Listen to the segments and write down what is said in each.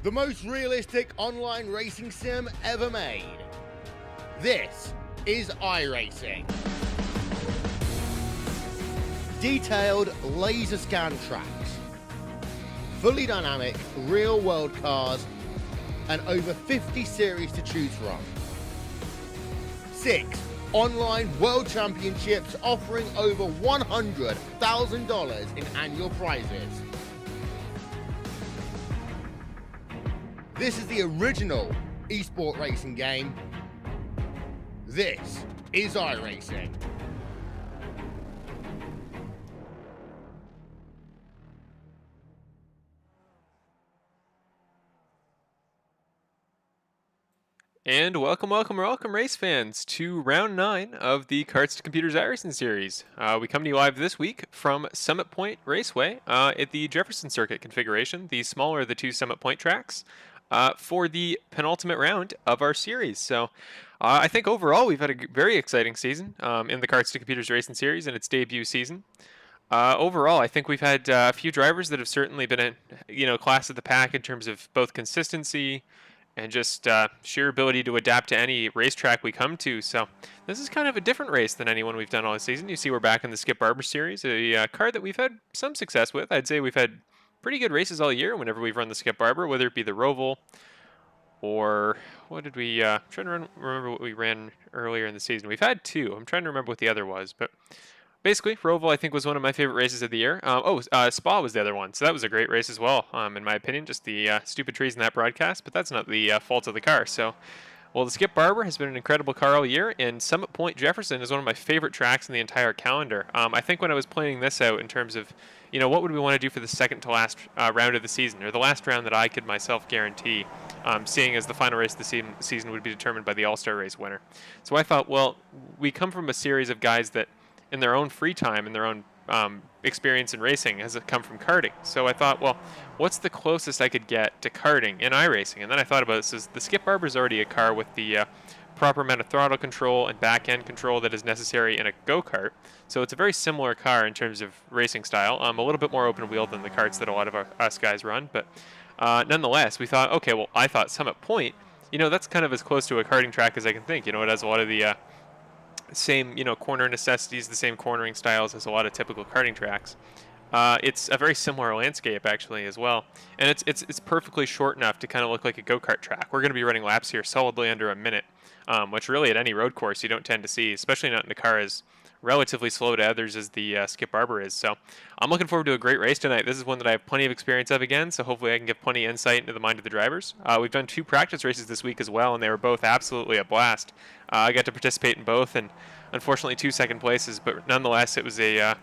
the most realistic online racing sim ever made. This is iRacing. Detailed laser scan tracks, fully dynamic real-world cars, and over 50 series to choose from. 6 online world championships offering over $100,000 in annual prizes. This is the original esport racing game. This is iRacing. And welcome, race fans, to round 9 of the Karts to Computers iRacing series. We come to you live this week from Summit Point Raceway at the Jefferson Circuit configuration, the smaller of the 2 Summit Point tracks, for the penultimate round of our series. So I think overall we've had a very exciting season in the Karts to Computers racing series in its debut season. Overall, I think we've had a few drivers that have certainly been a class of the pack in terms of both consistency and just sheer ability to adapt to any racetrack we come to. So this is kind of a different race than anyone we've done all season. You see we're back in the Skip Barber series, a car that we've had some success with. I'd say we've had pretty good races all year whenever we've run the Skip Barber, whether it be the Roval or what did we, I'm trying to remember what we ran earlier in the season. We've had 2. I'm trying to remember what the other was, but basically, Roval, I think, was one of my favorite races of the year. Spa was the other one, so that was a great race as well, in my opinion. Just the stupid trees in that broadcast, but that's not the fault of the car. So, well, the Skip Barber has been an incredible car all year, and Summit Point Jefferson is one of my favorite tracks in the entire calendar. I think when I was planning this out in terms of, what would we want to do for the second to last round of the season, or the last round that I could myself guarantee, seeing as the final race of the season would be determined by the All-Star race winner. So I thought, well, we come from a series of guys that in their own free time, in their own experience in racing, has come from karting. So I thought, well, what's the closest I could get to karting in iRacing? And then I thought about this: the Skip Barber is already a car with the proper amount of throttle control and back end control that is necessary in a go-kart. So it's a very similar car in terms of racing style. A little bit more open wheel than the karts that a lot of us guys run, but nonetheless, we thought, okay, well, I thought Summit Point, that's kind of as close to a karting track as I can think. It has a lot of the same corner necessities, the same cornering styles as a lot of typical karting tracks. It's a very similar landscape actually as well, and it's perfectly short enough to kind of look like a go-kart track. We're going to be running laps here solidly under a minute, which really at any road course you don't tend to see, especially not in a car as relatively slow to others as the Skip Barber is. So I'm looking forward to a great race tonight. This is one that I have plenty of experience of again, so hopefully I can give plenty of insight into the mind of the drivers. We've done 2 practice races this week as well, and they were both absolutely a blast. I got to participate in both, and unfortunately 2 second places, but nonetheless it was a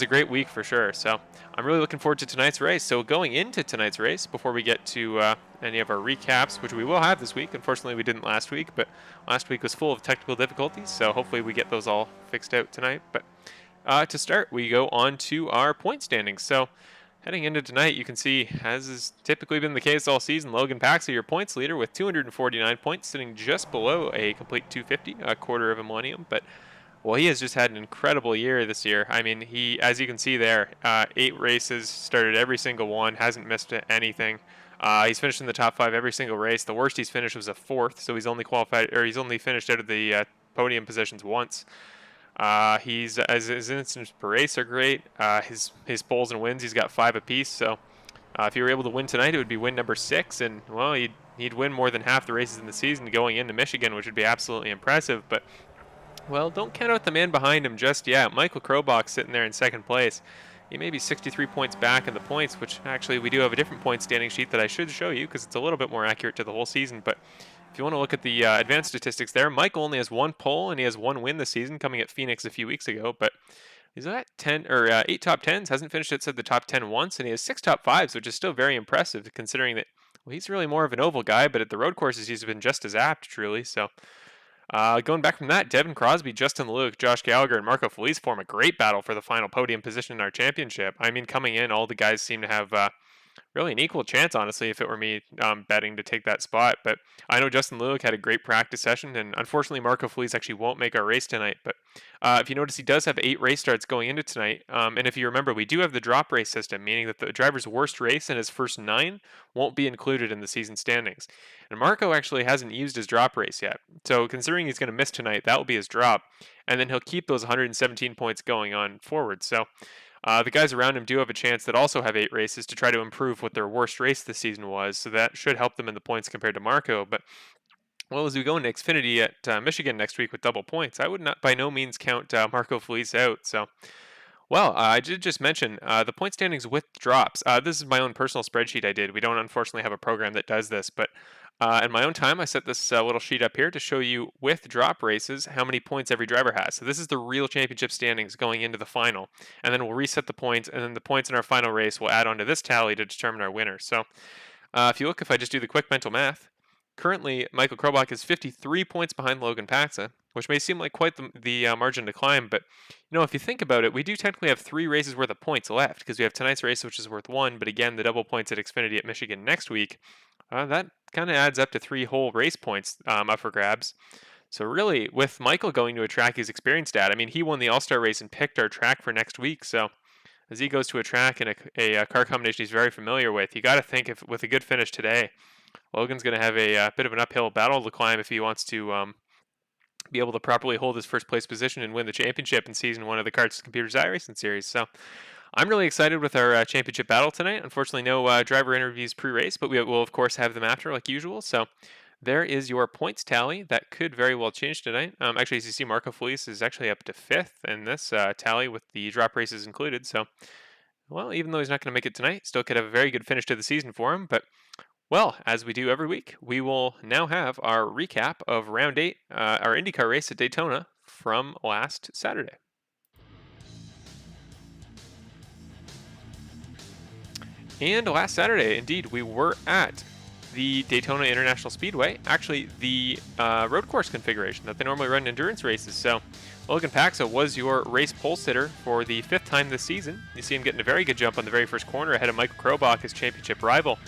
great week for sure. So I'm really looking forward to tonight's race. So going into tonight's race, before we get to any of our recaps, which we will have this week. Unfortunately, we didn't last week, but last week was full of technical difficulties, so hopefully we get those all fixed out tonight. But to start, we go on to our point standings. So heading into tonight, you can see, as has typically been the case all season, Logan Paxley, your points leader, with 249 points, sitting just below a complete 250, a quarter of a millennium. But well, he has just had an incredible year this year. I mean, he, as you can see there, 8 races, started every single one, hasn't missed anything. He's finished in the top 5 every single race. The worst he's finished was a 4th, so he's only finished out of the podium positions once. His incidents per race are great. His poles and wins, he's got 5 apiece. So if he were able to win tonight, it would be win number 6, and well, he'd win more than half the races in the season going into Michigan, which would be absolutely impressive. But well, don't count out the man behind him just yet. Michael Krobach sitting there in second place. He may be 63 points back in the points, which actually we do have a different point standing sheet that I should show you because it's a little bit more accurate to the whole season. But if you want to look at the advanced statistics there, Michael only has 1 pole and he has 1 win this season, coming at Phoenix a few weeks ago. But he's at 8 top 10s, hasn't finished outside the top 10 once, and he has 6 top 5s, which is still very impressive considering that, well, he's really more of an oval guy, but at the road courses he's been just as apt, truly. So going back from that, Devin Crosby, Justin Luke, Josh Gallagher, and Marco Felice form a great battle for the final podium position in our championship. I mean, coming in, all the guys seem to have really an equal chance, honestly, if it were me betting to take that spot. But I know Justin Lulick had a great practice session, and unfortunately, Marco Felice actually won't make our race tonight. But if you notice, he does have 8 race starts going into tonight. And if you remember, we do have the drop race system, meaning that the driver's worst race in his first 9 won't be included in the season standings. And Marco actually hasn't used his drop race yet. So considering he's going to miss tonight, that will be his drop. And then he'll keep those 117 points going on forward. So the guys around him do have a chance that also have 8 races to try to improve what their worst race this season was. So that should help them in the points compared to Marco. But well, as we go into Xfinity at Michigan next week with double points, I would not by no means count Marco Felice out. So well, I did just mention the point standings with drops. This is my own personal spreadsheet I did. We don't unfortunately have a program that does this, but in my own time, I set this little sheet up here to show you with drop races how many points every driver has. So this is the real championship standings going into the final, and then we'll reset the points, and then the points in our final race will add on to this tally to determine our winner. So if I just do the quick mental math, currently Michael Krobach is 53 points behind Logan Paxa, which may seem like quite the margin to climb, but if you think about it, we do technically have 3 races worth of points left because we have tonight's race, which is worth 1, but again, the double points at Xfinity at Michigan next week, that kind of adds up to 3 whole race points up for grabs. So really, with Michael going to a track he's experienced at, I mean, he won the All-Star race and picked our track for next week, so as he goes to a track and a car combination he's very familiar with, you got to think if with a good finish today, Logan's going to have a bit of an uphill battle to climb if he wants to be able to properly hold his first place position and win the championship in season 1 of the Karts Computers iRacing series. So I'm really excited with our championship battle tonight. Unfortunately, no driver interviews pre-race, but we will of course have them after like usual. So there is your points tally. That could very well change tonight. Actually, as you see, Marco Felice is actually up to 5th in this tally with the drop races included. So, well, even though he's not going to make it tonight, still could have a very good finish to the season for him. But well, as we do every week, we will now have our recap of round 8, our IndyCar race at Daytona from last Saturday. And last Saturday, indeed, we were at the Daytona International Speedway, actually the road course configuration that they normally run in endurance races. So Logan Paxa was your race pole sitter for the 5th time this season. You see him getting a very good jump on the very first corner ahead of Michael Krobach, his championship rival.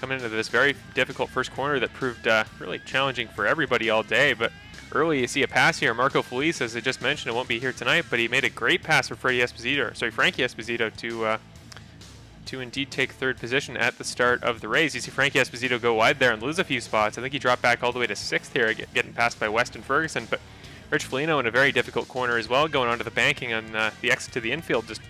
Coming into this very difficult first corner that proved really challenging for everybody all day. But early you see a pass here. Marco Felice, as I just mentioned, it won't be here tonight, but he made a great pass for Frankie Esposito to indeed take 3rd position at the start of the race. You see Frankie Esposito go wide there and lose a few spots. I think he dropped back all the way to 6th here, getting passed by Weston Ferguson. But Rich Foligno in a very difficult corner as well, going onto the banking on the exit to the infield, just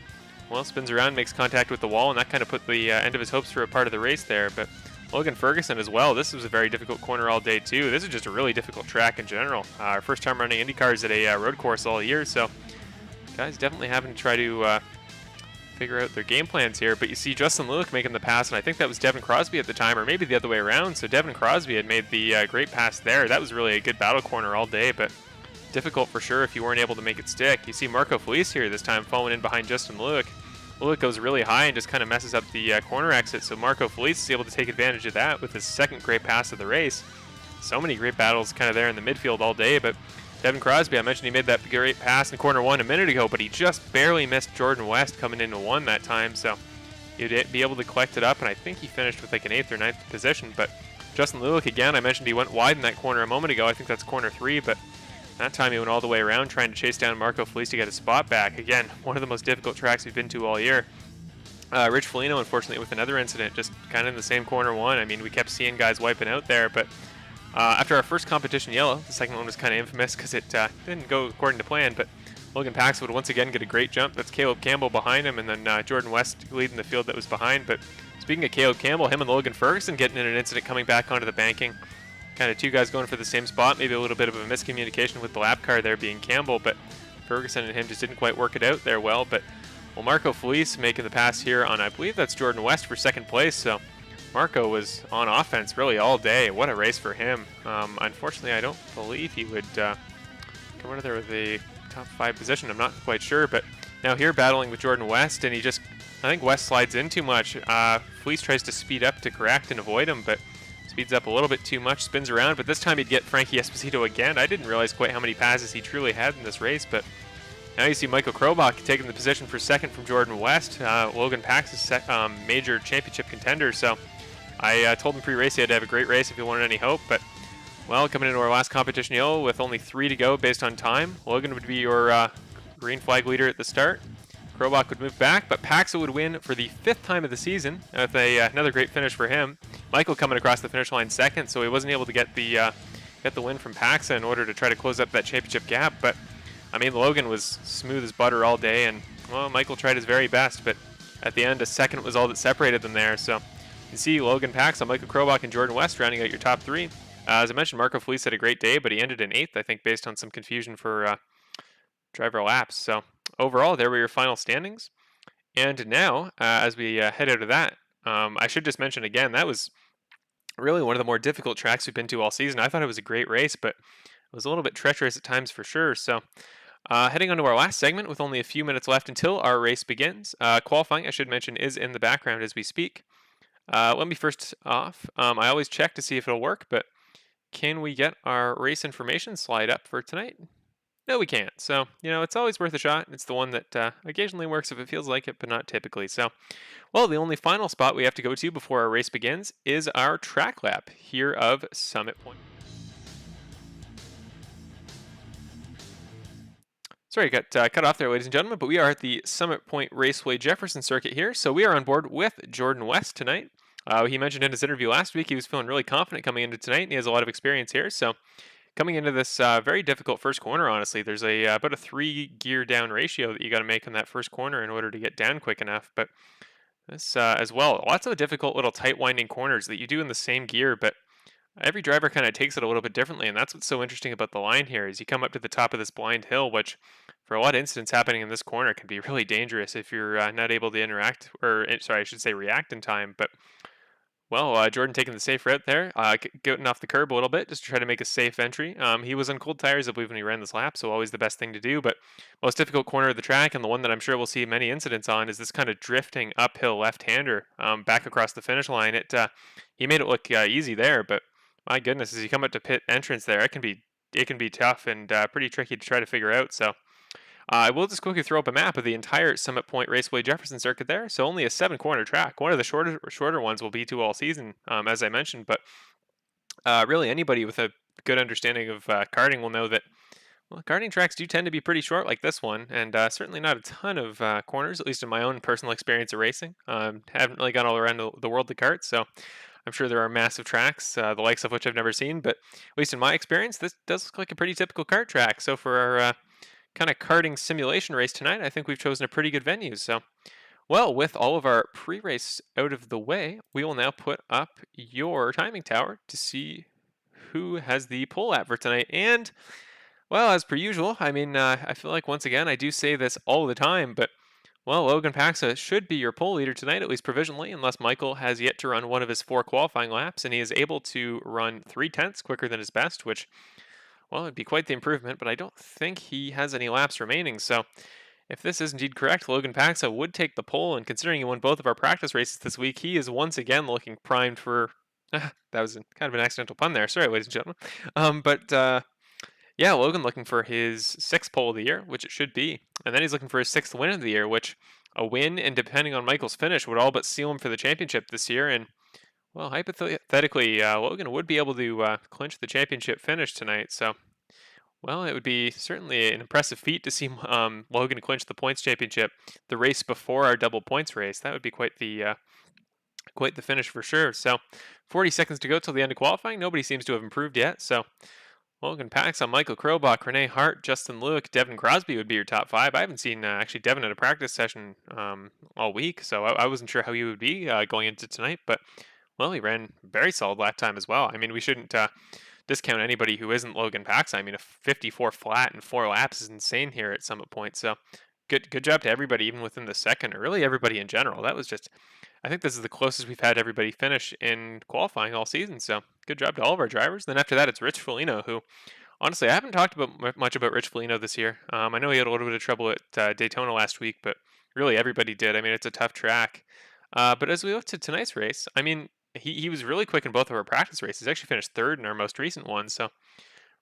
spins around, makes contact with the wall, and that kind of put the end of his hopes for a part of the race there. But Logan Ferguson as well, this was a very difficult corner all day too. This is just a really difficult track in general. Our first time running IndyCars at a road course all year, so guys definitely having to try to figure out their game plans here. But you see Justin Lulick making the pass, and I think that was Devin Crosby at the time, or maybe the other way around. So Devin Crosby had made the great pass there. That was really a good battle corner all day, but difficult for sure if you weren't able to make it stick. You see Marco Felice here this time following in behind Justin Lulick. Lulick goes really high and just kind of messes up the corner exit, so Marco Felice is able to take advantage of that with his 2nd great pass of the race. So many great battles kind of there in the midfield all day, but Devin Crosby, I mentioned he made that great pass in corner 1 a minute ago, but he just barely missed Jordan West coming into 1 that time, so he'd be able to collect it up, and I think he finished with like an 8th or 9th position. But Justin Lulick, again, I mentioned he went wide in that corner a moment ago. I think that's corner 3, but that time he went all the way around trying to chase down Marco Felice to get his spot back. Again, one of the most difficult tracks we've been to all year. Rich Foligno, unfortunately, with another incident, just kind of in the same corner 1. I mean, we kept seeing guys wiping out there, but after our first competition yellow, the second one was kind of infamous because it didn't go according to plan, but Logan Paxa would once again get a great jump. That's Caleb Campbell behind him, and then Jordan West leading the field that was behind. But speaking of Caleb Campbell, him and Logan Ferguson getting in an incident coming back onto the banking. Kind of 2 guys going for the same spot, maybe a little bit of a miscommunication with the lap car there being Campbell, but Ferguson and him just didn't quite work it out there well. But Marco Felice making the pass here on, I believe that's Jordan West for 2nd place, so Marco was on offense really all day. What a race for him. Unfortunately, I don't believe he would come under there with a top 5 position. I'm not quite sure, but now here battling with Jordan West, and I think West slides in too much. Felice tries to speed up to correct and avoid him, but speeds up a little bit too much, spins around, but this time he'd get Frankie Esposito again. I didn't realize quite how many passes he truly had in this race, but Now you see Michael Krobach taking the position for second from Jordan West. Logan Pax is major championship contender, so I told him pre-race he had to have a great race if he wanted any hope, but well, coming into our last competition hill with only 3 to go based on time, Logan would be your green flag leader at the start. Krobach would move back, but Paxa would win for the 5th time of the season with another great finish for him. Michael coming across the finish line second, so he wasn't able to get the win from Paxa in order to try to close up that championship gap. But I mean, Logan was smooth as butter all day, and well, Michael tried his very best, but at the end, a second was all that separated them there. So you see Logan Paxa, Michael Krobach, and Jordan West rounding out your top 3. As I mentioned, Marco Felice had a great day, but he ended in 8th, I think, based on some confusion for driver laps. So overall, there were your final standings. And now, as we head out of that, I should just mention again, that was really one of the more difficult tracks we've been to all season. I thought it was a great race, but it was a little bit treacherous at times for sure. So heading on to our last segment with only a few minutes left until our race begins. Qualifying, I should mention, is in the background as we speak. Let me first off, I always check to see if it'll work, but can we get our race information slide up for tonight? No, we can't. So, it's always worth a shot. It's the one that occasionally works if it feels like it, but not typically. So, well, the only final spot we have to go to before our race begins is our track lap here of Summit Point. Sorry, got cut off there, ladies and gentlemen, but we are at the Summit Point Raceway Jefferson Circuit here. So we are on board with Jordan West tonight. He mentioned in his interview last week he was feeling really confident coming into tonight, and he has a lot of experience here. So coming into this very difficult first corner, honestly, there's about a 3-gear down ratio that you got to make in that first corner in order to get down quick enough. But this as well, lots of difficult little tight winding corners that you do in the same gear, but every driver kind of takes it a little bit differently, and that's what's so interesting about the line here is you come up to the top of this blind hill, which for a lot of incidents happening in this corner can be really dangerous if you're not able to interact, or sorry, I should say react in time. But well, Jordan taking the safe route there, getting off the curb a little bit just to try to make a safe entry. He was on cold tires, I believe, when he ran this lap, so always the best thing to do. But most difficult corner of the track, and the one that I'm sure we'll see many incidents on, is this kind of drifting uphill left-hander back across the finish line. He made it look easy there, but my goodness, as you come up to pit entrance there, it can be tough and pretty tricky to try to figure out. So I will just quickly throw up a map of the entire Summit Point Raceway Jefferson Circuit there. So only a 7-corner track. One of the shorter ones will be to all season, as I mentioned. But really, anybody with a good understanding of karting will know that well, karting tracks do tend to be pretty short, like this one, and certainly not a ton of corners. At least in my own personal experience of racing, haven't really gone all around the world to kart, so I'm sure there are massive tracks, the likes of which I've never seen. But at least in my experience, this does look like a pretty typical kart track. So for our kind of karting simulation race tonight, I think we've chosen a pretty good venue. So, well, with all of our pre-race out of the way, we will now put up your timing tower to see who has the pole at for tonight. And, well, as per usual, I mean, I feel like once again, I do say this all the time, but, well, Logan Paxa should be your pole leader tonight, at least provisionally, unless Michael has yet to run one of his 4 qualifying laps, and he is able to run 3/10 quicker than his best, which well, it'd be quite the improvement, but I don't think he has any laps remaining. So if this is indeed correct, Logan Paxa would take the pole, and considering he won both of our practice races this week, he is once again looking primed for... that was kind of an accidental pun there. Sorry, ladies and gentlemen. Yeah, Logan looking for his 6th pole of the year, which it should be. And then he's looking for his 6th win of the year, which a win, and depending on Michael's finish, would all but seal him for the championship this year. And well, hypothetically, Logan would be able to clinch the championship finish tonight. So, well, it would be certainly an impressive feat to see Logan clinch the points championship the race before our double points race. That would be quite the finish for sure. So, 40 seconds to go till the end of qualifying. Nobody seems to have improved yet. So, Logan Paxa, Michael Krobach, Renee Hart, Justin Lewick, Devin Crosby would be your top 5. I haven't seen actually Devin at a practice session all week, so I wasn't sure how he would be going into tonight. But well, he ran very solid lap time as well. I mean, we shouldn't discount anybody who isn't Logan Paxa. I mean, a 54 flat in 4 laps is insane here at Summit Point. So good job to everybody, even within the second, or really everybody in general. That was just, I think this is the closest we've had everybody finish in qualifying all season. So good job to all of our drivers. Then after that, it's Rich Foligno, who honestly, I haven't talked much about Rich Foligno this year. I know he had a little bit of trouble at Daytona last week, but really everybody did. I mean, it's a tough track. But as we look to tonight's race, I mean, he was really quick in both of our practice races. He actually finished 3rd in our most recent one. So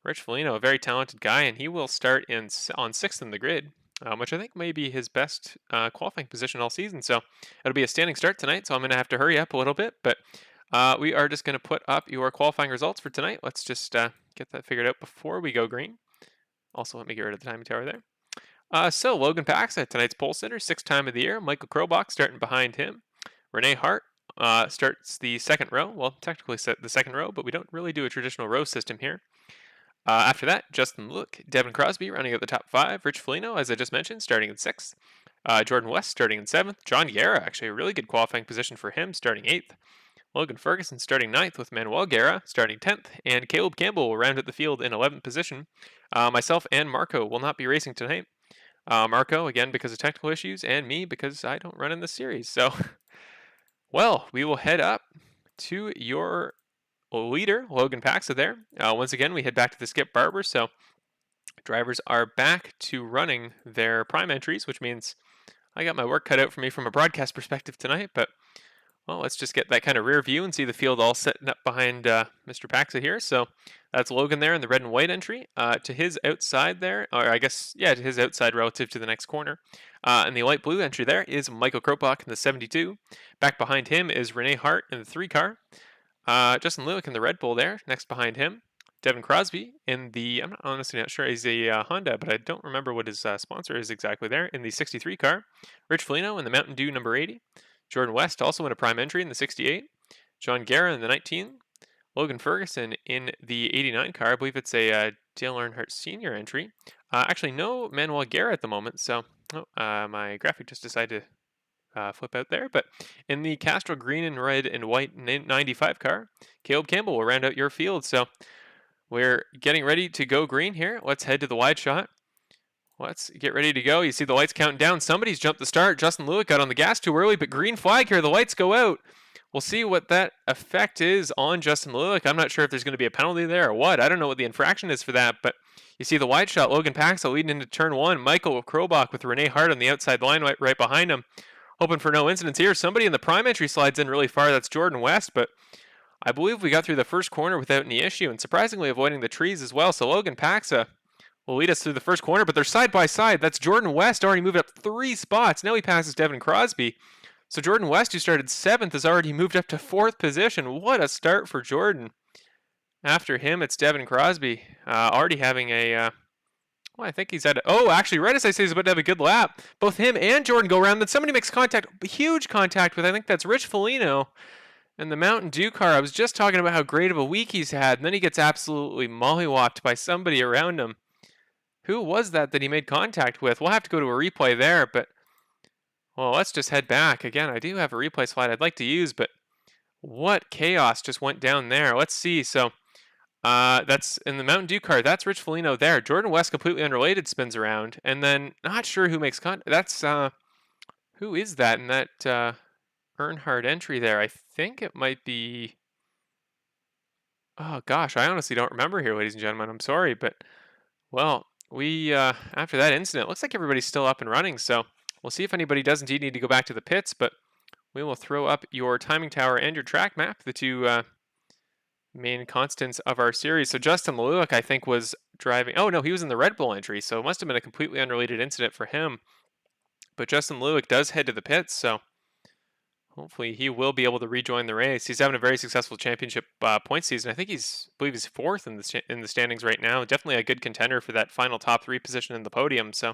Rich Foligno, a very talented guy, and he will start on 6th in the grid. which I think may be his best qualifying position all season. So it'll be a standing start tonight, so I'm going to have to hurry up a little bit. But we are just going to put up your qualifying results for tonight. Let's just get that figured out before we go green. Also, let me get rid of the timing tower there. So Logan Paxa, tonight's pole sitter, 6th time of the year. Michael Krobach starting behind him. Renee Hart starts the second row. Well, technically the second row, but we don't really do a traditional row system here. After that, Justin Luke, Devin Crosby running out the top 5. Rich Foligno, as I just mentioned, starting in 6th. Jordan West starting in 7th. John Guerra, actually a really good qualifying position for him, starting 8th. Logan Ferguson starting 9th with Manuel Guerra starting 10th. And Caleb Campbell will round out the field in 11th position. Myself and Marco will not be racing tonight. Marco, again, because of technical issues, and me because I don't run in this series. So, well, we will head up to your leader, Logan Paxa there. Once again, we head back to the Skip Barber, so drivers are back to running their prime entries, which means I got my work cut out for me from a broadcast perspective tonight, but well, let's just get that kind of rear view and see the field all setting up behind Mr. Paxa here. So that's Logan there in the red and white entry. To his outside there, or I guess, yeah, to his outside relative to the next corner. And the light blue entry there is Michael Krobach in the 72. Back behind him is Renee Hart in the 3 car. Justin Lewick in the Red Bull there, next behind him. Devin Crosby in the, I'm honestly not sure, he's a Honda, but I don't remember what his sponsor is exactly there, in the 63 car. Rich Foligno in the Mountain Dew number 80. Jordan West also in a prime entry in the 68. John Guerra in the 19. Logan Ferguson in the 89 car. I believe it's a Dale Earnhardt Sr. entry. Actually, no Manuel Guerra at the moment, so my graphic just decided to flip out there. But in the Castrol green and red and white 95 car, Caleb Campbell will round out your field. So we're getting ready to go green here. Let's head to the wide shot. Let's get ready to go. You see the lights counting down. Somebody's jumped the start. Justin Lewick got on the gas too early, but green flag here. The lights go out. We'll see what that effect is on Justin Lewick. I'm not sure if there's going to be a penalty there or what. I don't know what the infraction is for that, but you see the wide shot. Logan Paxa leading into turn 1. Michael Krobach with Renee Hart on the outside line right behind him. Hoping for no incidents here. Somebody in the prime entry slides in really far. That's Jordan West, but I believe we got through the first corner without any issue, and surprisingly avoiding the trees as well. So Logan Paxa will lead us through the first corner, but they're side by side. That's Jordan West already moved up 3 spots. Now he passes Devin Crosby. So Jordan West, who started 7th, has already moved up to 4th position. What a start for Jordan. After him, it's Devin Crosby, already having a, well, I think he's at, actually, right as I say he's about to have a good lap. Both him and Jordan go around. Then somebody makes contact, huge contact with, I think that's Rich Foligno. And the Mountain Dew car, I was just talking about how great of a week he's had, and then he gets absolutely mollywopped by somebody around him. Who was that he made contact with? We'll have to go to a replay there, but, well, let's just head back. Again, I do have a replay slide I'd like to use, but what chaos just went down there. Let's see. So that's in the Mountain Dew car. That's Rich Foligno there. Jordan West, completely unrelated, spins around, and then not sure who makes contact. That's, who is that in that Earnhardt entry there? I think it might be, oh gosh, I honestly don't remember here, ladies and gentlemen. I'm sorry, but, well, we, after that incident, looks like everybody's still up and running, so we'll see if anybody does indeed need to go back to the pits, but we will throw up your timing tower and your track map, the 2 main constants of our series. So Justin Lewick, I think, was driving, oh no, he was in the Red Bull entry, so it must have been a completely unrelated incident for him, but Justin Lewick does head to the pits, so hopefully he will be able to rejoin the race. He's having a very successful championship point season. I think I believe he's 4th in the standings right now. Definitely a good contender for that final top 3 position in the podium. So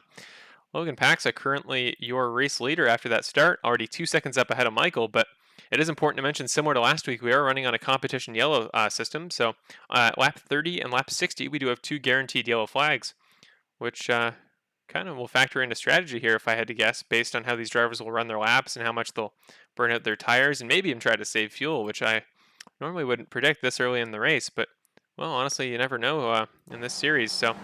Logan Paxa currently your race leader after that start, already 2 seconds up ahead of Michael. But it is important to mention, similar to last week, we are running on a competition yellow system. So lap 30 and lap 60, we do have 2 guaranteed yellow flags, which kind of will factor into strategy here if I had to guess, based on how these drivers will run their laps and how much they'll burn out their tires and maybe even try to save fuel, which I normally wouldn't predict this early in the race, but, well, honestly, you never know in this series. So,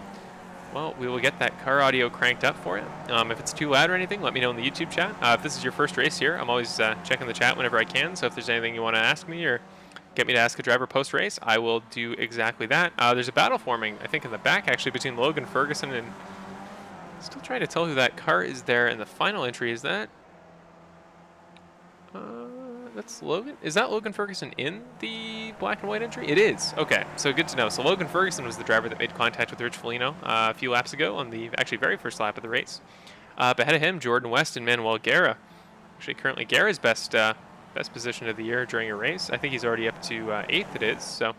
well, we will get that car audio cranked up for you. If it's too loud or anything, let me know in the YouTube chat. If this is your first race here, I'm always checking the chat whenever I can, so if there's anything you want to ask me or get me to ask a driver post-race, I will do exactly that. There's a battle forming, I think, in the back, actually, between Logan Ferguson and, still trying to tell who that car is there in the final entry. Is that that's Logan. Is that Logan Ferguson in the black and white entry? It is. Okay, so good to know. So Logan Ferguson was the driver that made contact with Rich Foligno a few laps ago on the actually very first lap of the race. Up ahead of him, Jordan West and Manuel Guerra. Actually, currently Guerra's best position of the year during a race. I think he's already up to 8th. It is. So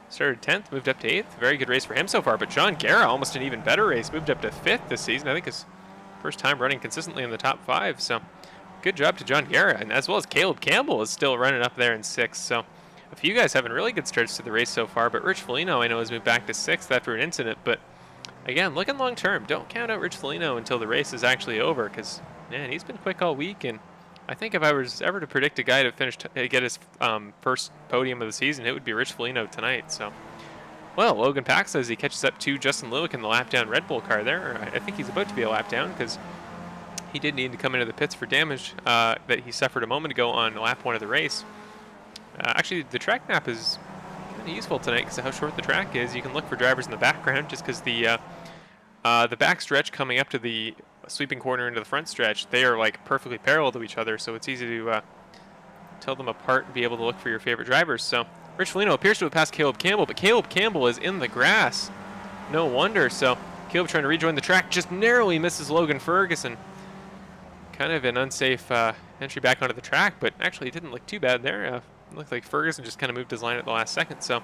started 10th, moved up to 8th. Very good race for him so far. But John Guerra, almost an even better race, moved up to 5th this season. I think his first time running consistently in the top 5. So good job to John Guerra, and as well as Caleb Campbell is still running up there in 6th. So a few guys having really good starts to the race so far, but Rich Foligno I know has moved back to 6th after an incident. But again, looking long term, don't count out Rich Foligno until the race is actually over, because man, he's been quick all week. And I think if I was ever to predict a guy to finish get his first podium of the season, it would be Rich Foligno tonight. So, well, Logan Pax as he catches up to Justin Lewick in the lap down Red Bull car there. I think he's about to be a lap down, because he did need to come into the pits for damage that he suffered a moment ago on lap 1 of the race. Actually, the track map is kind of useful tonight because of how short the track is. You can look for drivers in the background just because the back stretch coming up to the sweeping corner into the front stretch, they are like perfectly parallel to each other, so it's easy to tell them apart and be able to look for your favorite drivers. So Rich Foligno appears to have passed Caleb Campbell, but Caleb Campbell is in the grass. No wonder. So Caleb trying to rejoin the track, just narrowly misses Logan Ferguson. Kind of an unsafe entry back onto the track, but actually it didn't look too bad there. It looked like Ferguson just kind of moved his line at the last second. So,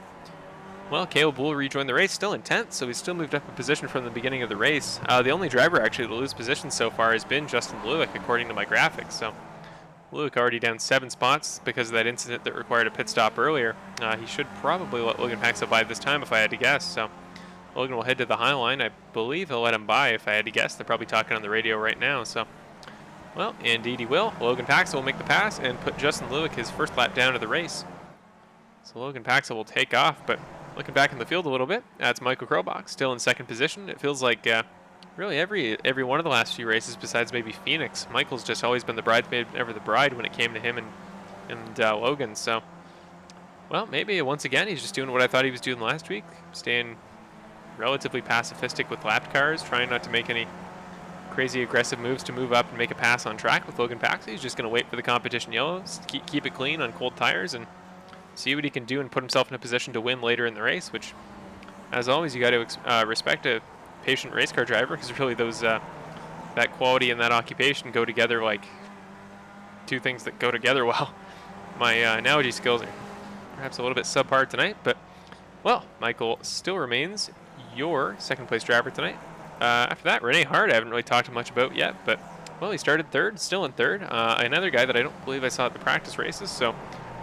well, Caleb will rejoin the race, still in 10th, so he's still moved up a position from the beginning of the race. The only driver actually to lose position so far has been Justin Lewick, according to my graphics. So Lewick already down 7 spots because of that incident that required a pit stop earlier. He should probably let Logan Pax by this time if I had to guess. So Logan will head to the high line. I believe he'll let him by if I had to guess. They're probably talking on the radio right now. So, well, indeed he will. Logan Paxa will make the pass and put Justin Lewick his first lap down of the race. So Logan Paxa will take off, but looking back in the field a little bit, that's Michael Krobach still in 2nd position. It feels like really every one of the last few races besides maybe Phoenix, Michael's just always been the bridesmaid, never the bride when it came to him and Logan. So, well, maybe once again he's just doing what I thought he was doing last week, staying relatively pacifistic with lapped cars, trying not to make any crazy aggressive moves to move up and make a pass on track with Logan Paxa. He's just going to wait for the competition yellows, keep it clean on cold tires, and see what he can do and put himself in a position to win later in the race, which, as always, you got to respect a patient race car driver, because really those that quality and that occupation go together like two things that go together well. My analogy skills are perhaps a little bit subpar tonight, but, well, Michael still remains your 2nd place driver tonight. After that, Rene Hart I haven't really talked much about yet, but, well, he started 3rd, still in 3rd. Another guy that I don't believe I saw at the practice races, so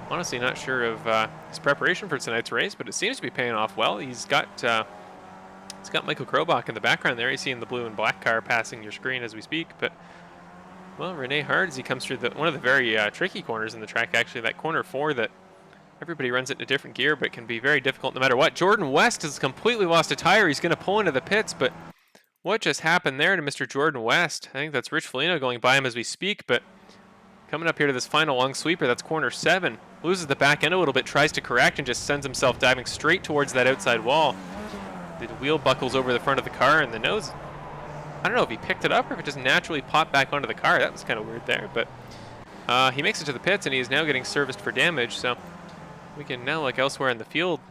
honestly not sure of his preparation for tonight's race, but it seems to be paying off well. He's got Michael Krobach in the background there. He's seeing the blue and black car passing your screen as we speak, but, well, Rene Hart, as he comes through one of the very tricky corners in the track, actually, that corner 4 that everybody runs it in a different gear, but it can be very difficult no matter what. Jordan West has completely lost a tire. He's going to pull into the pits, but what just happened there to Mr. Jordan West? I think that's Rich Foligno going by him as we speak, but coming up here to this final long sweeper, that's corner 7. Loses the back end a little bit, tries to correct, and just sends himself diving straight towards that outside wall. The wheel buckles over the front of the car, and the nose, I don't know if he picked it up or if it just naturally popped back onto the car. That was kind of weird there, but he makes it to the pits, and he is now getting serviced for damage, so we can now look elsewhere in the field.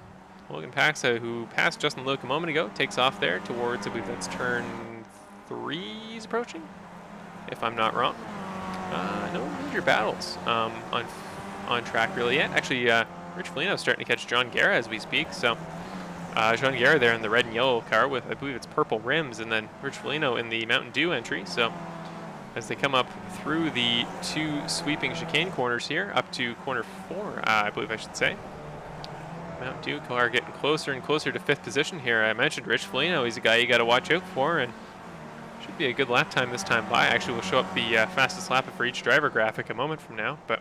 Logan Paxa, who passed Justin Lewick a moment ago, takes off there towards, I believe that's turn 3 he's approaching, if I'm not wrong. No major battles on track really yet. Actually, Rich Foligno is starting to catch John Guerra as we speak. So John Guerra there in the red and yellow car with, I believe it's purple rims, and then Rich Foligno in the Mountain Dew entry. So as they come up through the 2 sweeping chicane corners here, up to corner 4, I believe I should say. Mountain Dew car getting closer and closer to 5th position here. I mentioned Rich Foligno. He's a guy you got to watch out for, and should be a good lap time this time by. Actually, we'll show up the fastest lap for each driver graphic a moment from now. But,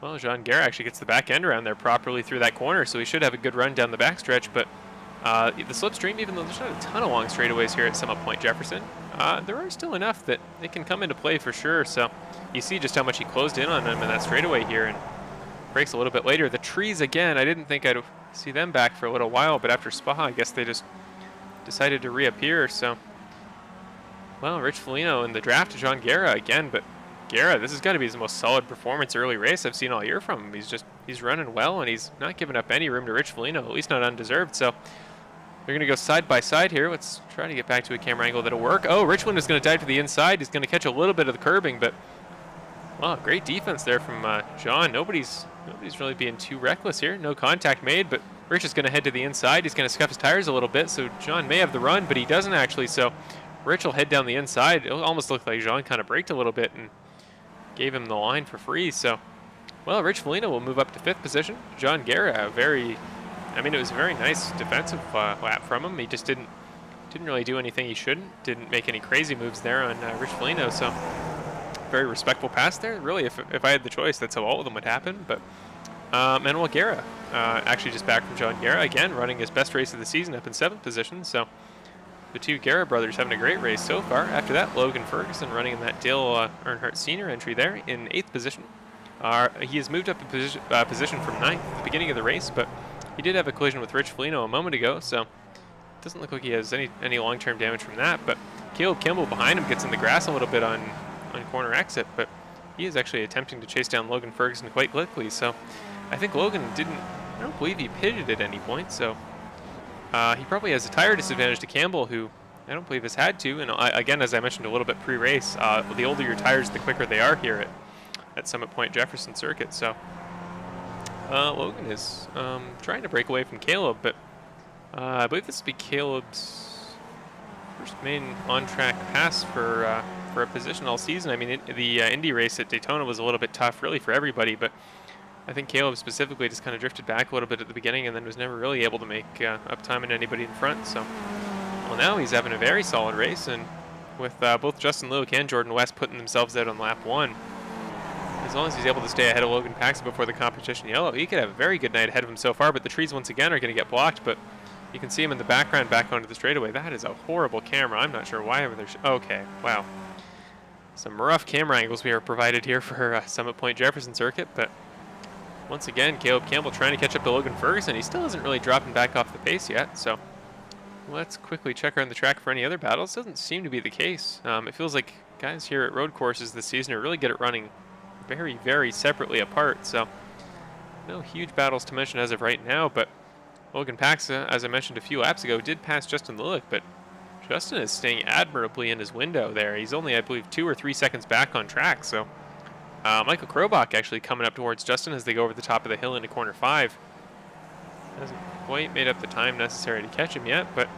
well, John Guerra actually gets the back end around there properly through that corner, so he should have a good run down the backstretch. But the slipstream, even though there's not a ton of long straightaways here at Summit Point Jefferson, there are still enough that it can come into play for sure. So you see just how much he closed in on him in that straightaway here, and breaks a little bit later. The trees, again, I didn't think I'd see them back for a little while, but after Spa, I guess they just decided to reappear. So, well, Rich Foligno in the draft to John Guerra again, but Guerra, this has got to be his most solid performance early race I've seen all year from him. He's running well, and he's not giving up any room to Rich Foligno, at least not undeserved. So they're going to go side by side here. Let's try to get back to a camera angle that'll work. Oh, Richland is going to dive to the inside. He's going to catch a little bit of the curbing, but wow, great defense there from John. Nobody's really being too reckless here. No contact made, but Rich is going to head to the inside. He's going to scuff his tires a little bit, so John may have the run, but he doesn't actually. So Rich will head down the inside. It almost looked like John kind of braked a little bit and gave him the line for free. So, well, Rich Foligno will move up to 5th position. John Guerra, it was a very nice defensive lap from him. He just didn't really do anything he shouldn't. Didn't make any crazy moves there on Rich Foligno. So, very respectful pass there. Really, if I had the choice, that's how all of them would happen. But Manuel Guerra, actually just back from John Guerra, again, running his best race of the season up in 7th position. So, the two Guerra brothers having a great race so far. After that, Logan Ferguson running in that Dale Earnhardt Sr. entry there in 8th position. He has moved up a position from 9th at the beginning of the race, but he did have a collision with Rich Foligno a moment ago, so it doesn't look like he has any long-term damage from that. But Caleb Kimball behind him gets in the grass a little bit on corner exit, but he is actually attempting to chase down Logan Ferguson quite quickly. So I think Logan I don't believe he pitted at any point, so he probably has a tire disadvantage to Campbell, who I don't believe has had to. And again, as I mentioned a little bit pre-race, the older your tires, the quicker they are here at Summit Point Jefferson Circuit. So Logan is trying to break away from Caleb, but I believe this will be Caleb's first main on-track pass for a position all season. I mean, the Indy race at Daytona was a little bit tough, really, for everybody, but I think Caleb specifically just kind of drifted back a little bit at the beginning and then was never really able to make up time in anybody in front. So, well, now he's having a very solid race, and with both Justin Lewick and Jordan West putting themselves out on lap 1, as long as he's able to stay ahead of Logan Paxton before the competition yellow, he could have a very good night ahead of him so far. But the trees once again are going to get blocked, but you can see him in the background back onto the straightaway. That is a horrible camera. I'm not sure why they're okay, wow. Some rough camera angles we are provided here for Summit Point Jefferson Circuit, but once again, Caleb Campbell trying to catch up to Logan Ferguson. He still isn't really dropping back off the pace yet, so let's quickly check around the track for any other battles. Doesn't seem to be the case. It feels like guys here at road courses this season are really good at running very, very separately apart, so no huge battles to mention as of right now. But Logan Paxa, as I mentioned a few laps ago, did pass Justin Lewick, but Justin is staying admirably in his window there. He's only, I believe, 2 or 3 seconds back on track, so Michael Krobach actually coming up towards Justin as they go over the top of the hill into corner 5. Hasn't quite made up the time necessary to catch him yet, but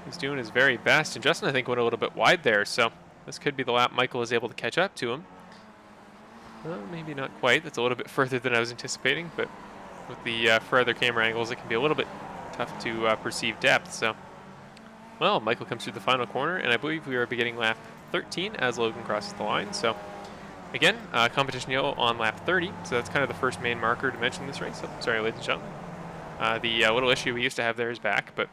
he's doing his very best. And Justin, I think, went a little bit wide there, so this could be the lap Michael is able to catch up to him. Well, maybe not quite. That's a little bit further than I was anticipating, but with the further camera angles, it can be a little bit tough to perceive depth. So, well, Michael comes through the final corner, and I believe we are beginning lap 13 as Logan crosses the line. So, again, competition yellow on lap 30, so that's kind of the first main marker to mention this race. So, sorry, ladies and gentlemen. The little issue we used to have there is back, but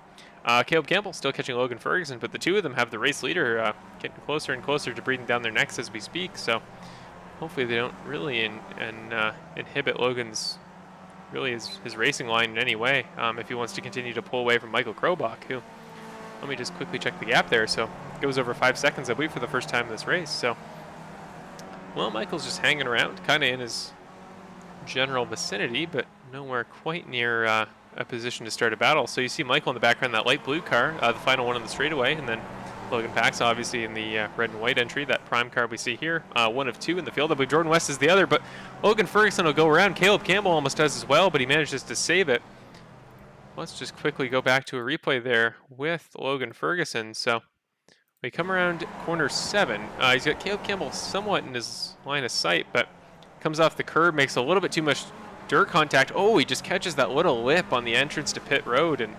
Caleb Campbell still catching Logan Ferguson, but the two of them have the race leader getting closer and closer to breathing down their necks as we speak. So, hopefully they don't really inhibit Logan's, his racing line in any way if he wants to continue to pull away from Michael Krobach, who, let me just quickly check the gap there. So it goes over 5 seconds, I believe, for the first time in this race. So, well, Michael's just hanging around, kind of in his general vicinity, but nowhere quite near a position to start a battle. So you see Michael in the background, that light blue car, the final one on the straightaway, and then Logan Pax obviously in the red and white entry, that prime car we see here, one of 2 in the field. I believe Jordan West is the other, but Logan Ferguson will go around. Caleb Campbell almost does as well, but he manages to save it. Let's just quickly go back to a replay there with Logan Ferguson. So we come around corner 7. He's got Caleb Campbell somewhat in his line of sight, but comes off the curb, makes a little bit too much dirt contact. Oh, he just catches that little lip on the entrance to pit road, and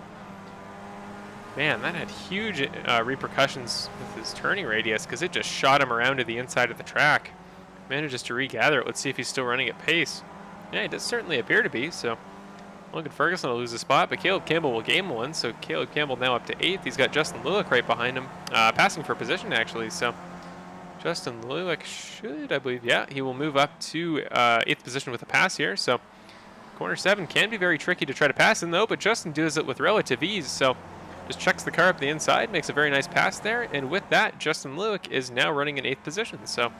man, that had huge repercussions with his turning radius because it just shot him around to the inside of the track. Manages to regather it. Let's see if he's still running at pace. Yeah, it does certainly appear to be. So Logan Ferguson will lose a spot, but Caleb Campbell will gain one. So Caleb Campbell now up to 8th. He's got Justin Lewick right behind him, passing for position actually. So Justin Lewick should, I believe, yeah, he will move up to 8th position with a pass here. So corner 7 can be very tricky to try to pass in though, but Justin does it with relative ease. So just checks the car up the inside, makes a very nice pass there, and with that, Justin Lewick is now running in 8th position. So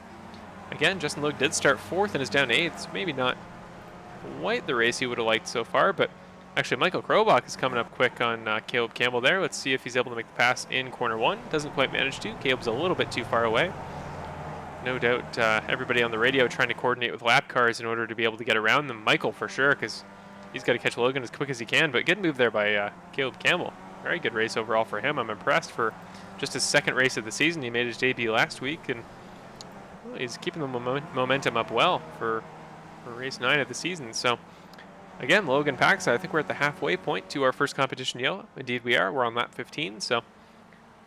Again, Justin Logue did start 4th and is down 8th, so maybe not quite the race he would have liked so far, but actually Michael Krobach is coming up quick on Caleb Campbell there. Let's see if he's able to make the pass in corner 1. Doesn't quite manage to. Caleb's a little bit too far away. No doubt everybody on the radio trying to coordinate with lap cars in order to be able to get around them. Michael for sure, because he's got to catch Logan as quick as he can, but good move there by Caleb Campbell. Very good race overall for him. I'm impressed for just his 2nd race of the season. He made his debut last week, and well, he's keeping the momentum up well for race 9 of the season. So again, Logan Paxa, I think we're at the halfway point to our first competition yellow. Indeed we are. We're on lap 15. So,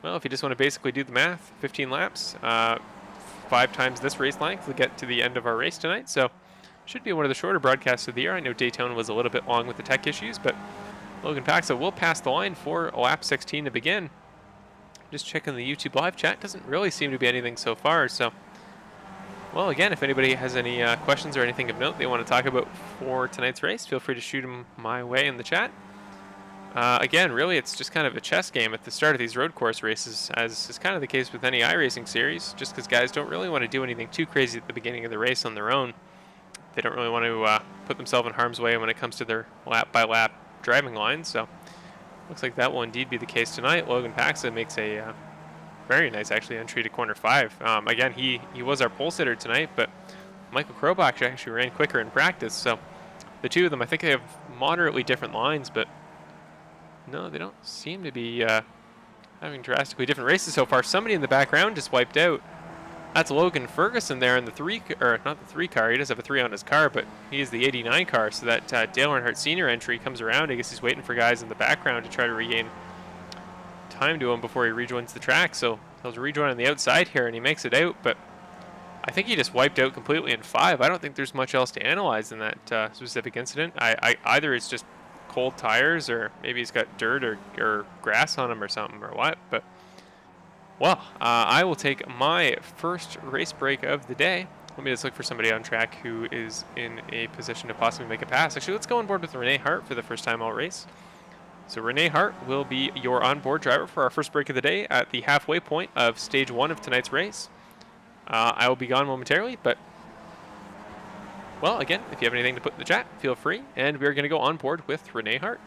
well, if you just want to basically do the math, 15 laps, 5 times this race length, we'll get to the end of our race tonight. So should be one of the shorter broadcasts of the year. I know Daytona was a little bit long with the tech issues, but Logan Paxa will pass the line for lap 16 to begin. Just checking the YouTube live chat. Doesn't really seem to be anything so far. So, well, again, if anybody has any questions or anything of note they want to talk about for tonight's race, feel free to shoot them my way in the chat. Again, really, it's just kind of a chess game at the start of these road course races, as is kind of the case with any iRacing series, just because guys don't really want to do anything too crazy at the beginning of the race on their own. They don't really want to put themselves in harm's way when it comes to their lap-by-lap driving line, so looks like that will indeed be the case tonight. Logan Paxa makes a very nice, actually, entry to corner 5. Again, he was our pole sitter tonight, but Michael Krobach actually ran quicker in practice, so the two of them, I think they have moderately different lines, but no, they don't seem to be having drastically different races so far. Somebody in the background just wiped out. That's Logan Ferguson there in the 3, or not the 3 car. He does have a 3 on his car, but he is the 89 car. So that Dale Earnhardt Sr. entry comes around. I guess he's waiting for guys in the background to try to regain time to him before he rejoins the track. So he'll rejoin on the outside here, and he makes it out. But I think he just wiped out completely in 5. I don't think there's much else to analyze in that specific incident. Either it's just cold tires, or maybe he's got dirt or grass on him or something, or what. But well, I will take my first race break of the day. Let me just look for somebody on track who is in a position to possibly make a pass. Actually, let's go on board with Renee Hart for the first time all race. So Renee Hart will be your onboard driver for our first break of the day at the halfway point of stage 1 of tonight's race. I will be gone momentarily, but well, again, if you have anything to put in the chat, feel free, and we're going to go on board with Renee Hart.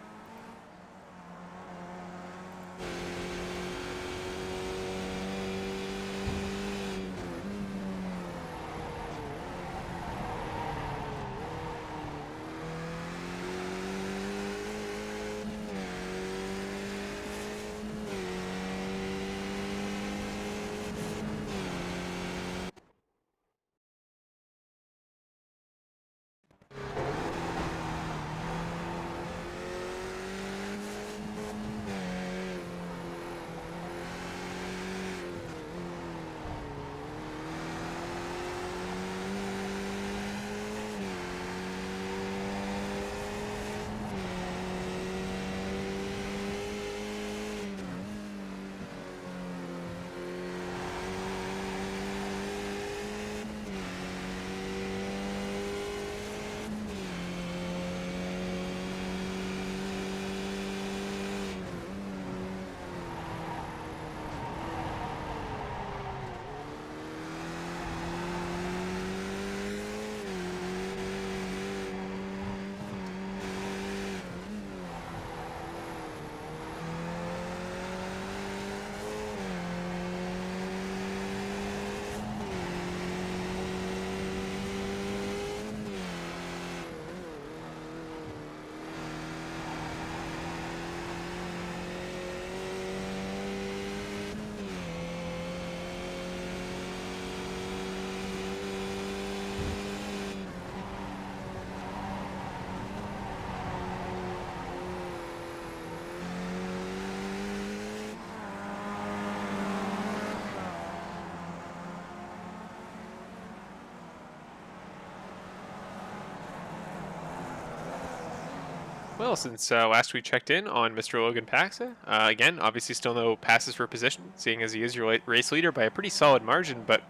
Well, since last we checked in on Mr. Logan Paxa, again, obviously still no passes for position, seeing as he is your race leader by a pretty solid margin, but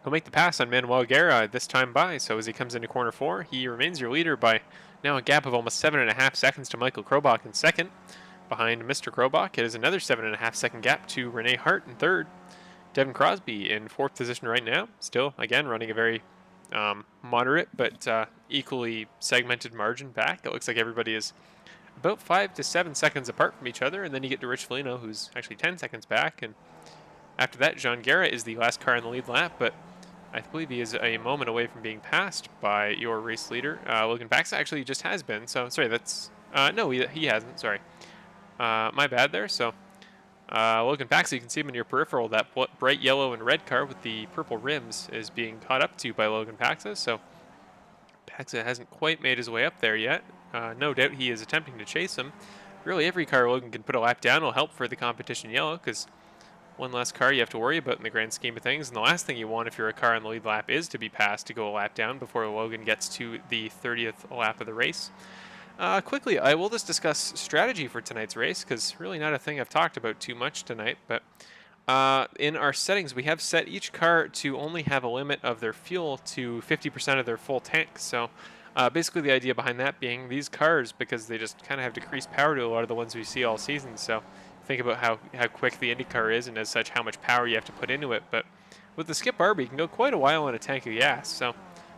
he'll make the pass on Manuel Guerra this time by. So as he comes into corner 4, he remains your leader by now a gap of almost 7.5 seconds to Michael Krobach in second. Behind Mr. Krobach, it is another 7.5 second gap to Renee Hart in third. Devin Crosby in 4th position right now. Still, again, running a very moderate but equally segmented margin back. It looks like everybody is about 5 to 7 seconds apart from each other, and then you get to Rich Foligno, who's actually 10 seconds back, and after that, Jean Guerra is the last car in the lead lap, but I believe he is a moment away from being passed by your race leader. Logan Baxa actually just has been, so sorry, that's, no, he hasn't, sorry. My bad there, so Logan Baxa, you can see him in your peripheral, that bright yellow and red car with the purple rims is being caught up to by Logan Baxa, so Baxa hasn't quite made his way up there yet. No doubt he is attempting to chase him. Really, every car Logan can put a lap down will help for the competition yellow, because one less car you have to worry about in the grand scheme of things, and the last thing you want if you're a car on the lead lap is to be passed to go a lap down before Logan gets to the 30th lap of the race. Quickly, I will just discuss strategy for tonight's race, because really not a thing I've talked about too much tonight, but in our settings, we have set each car to only have a limit of their fuel to 50% of their full tank, so basically the idea behind that being these cars, because they just kind of have decreased power to a lot of the ones we see all season, so think about how quick the IndyCar is, and as such how much power you have to put into it. But with the Skip Barber, you can go quite a while on a tank of gas, so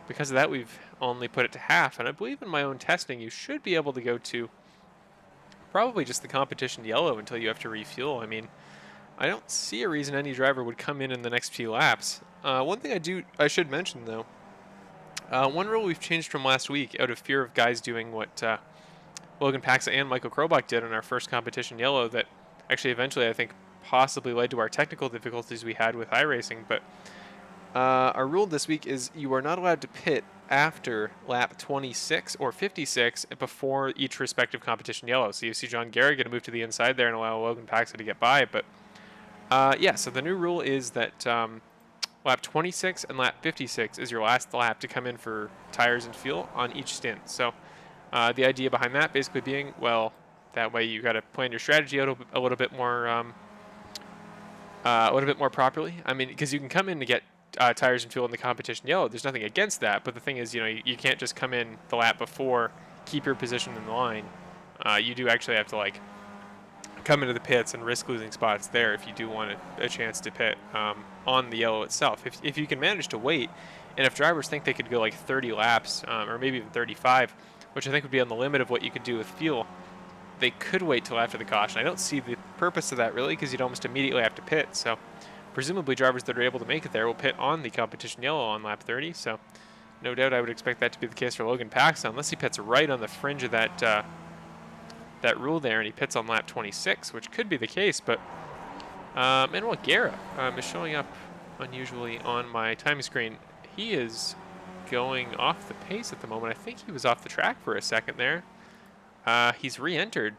because of that we've only put it to half, and I believe in my own testing you should be able to go to probably just the competition yellow until you have to refuel. I mean, I don't see a reason any driver would come in the next few laps. One thing I should mention though, one rule we've changed from last week out of fear of guys doing what Logan Paxa and Michael Krobach did in our first competition yellow, that actually eventually I think possibly led to our technical difficulties we had with iRacing. But our rule this week is you are not allowed to pit after lap 26 or 56 before each respective competition yellow. So you see John Garrett going to move to the inside there and allow Logan Paxa to get by. But yeah, so the new rule is that lap 26 and lap 56 is your last lap to come in for tires and fuel on each stint. So the idea behind that basically being, well, that way you got to plan your strategy a little bit more properly. I mean, because you can come in to get tires and fuel in the competition yellow. There's nothing against that, but the thing is, you can't just come in the lap before, keep your position in the line. You do actually have to like come into the pits and risk losing spots there if you do want a chance to pit on the yellow itself. If you can manage to wait, and if drivers think they could go like 30 laps or maybe even 35, which I think would be on the limit of what you could do with fuel, they could wait till after the caution. I don't see the purpose of that really, because you'd almost immediately have to pit. So presumably drivers that are able to make it there will pit on the competition yellow on lap 30. So no doubt I would expect that to be the case for Logan Paxa, unless he pits right on the fringe of that rule there, and he pits on lap 26, which could be the case. But Manuel Guerra is showing up unusually on my timing screen. He is going off the pace at the moment. I think he was off the track for a second there. He's re-entered.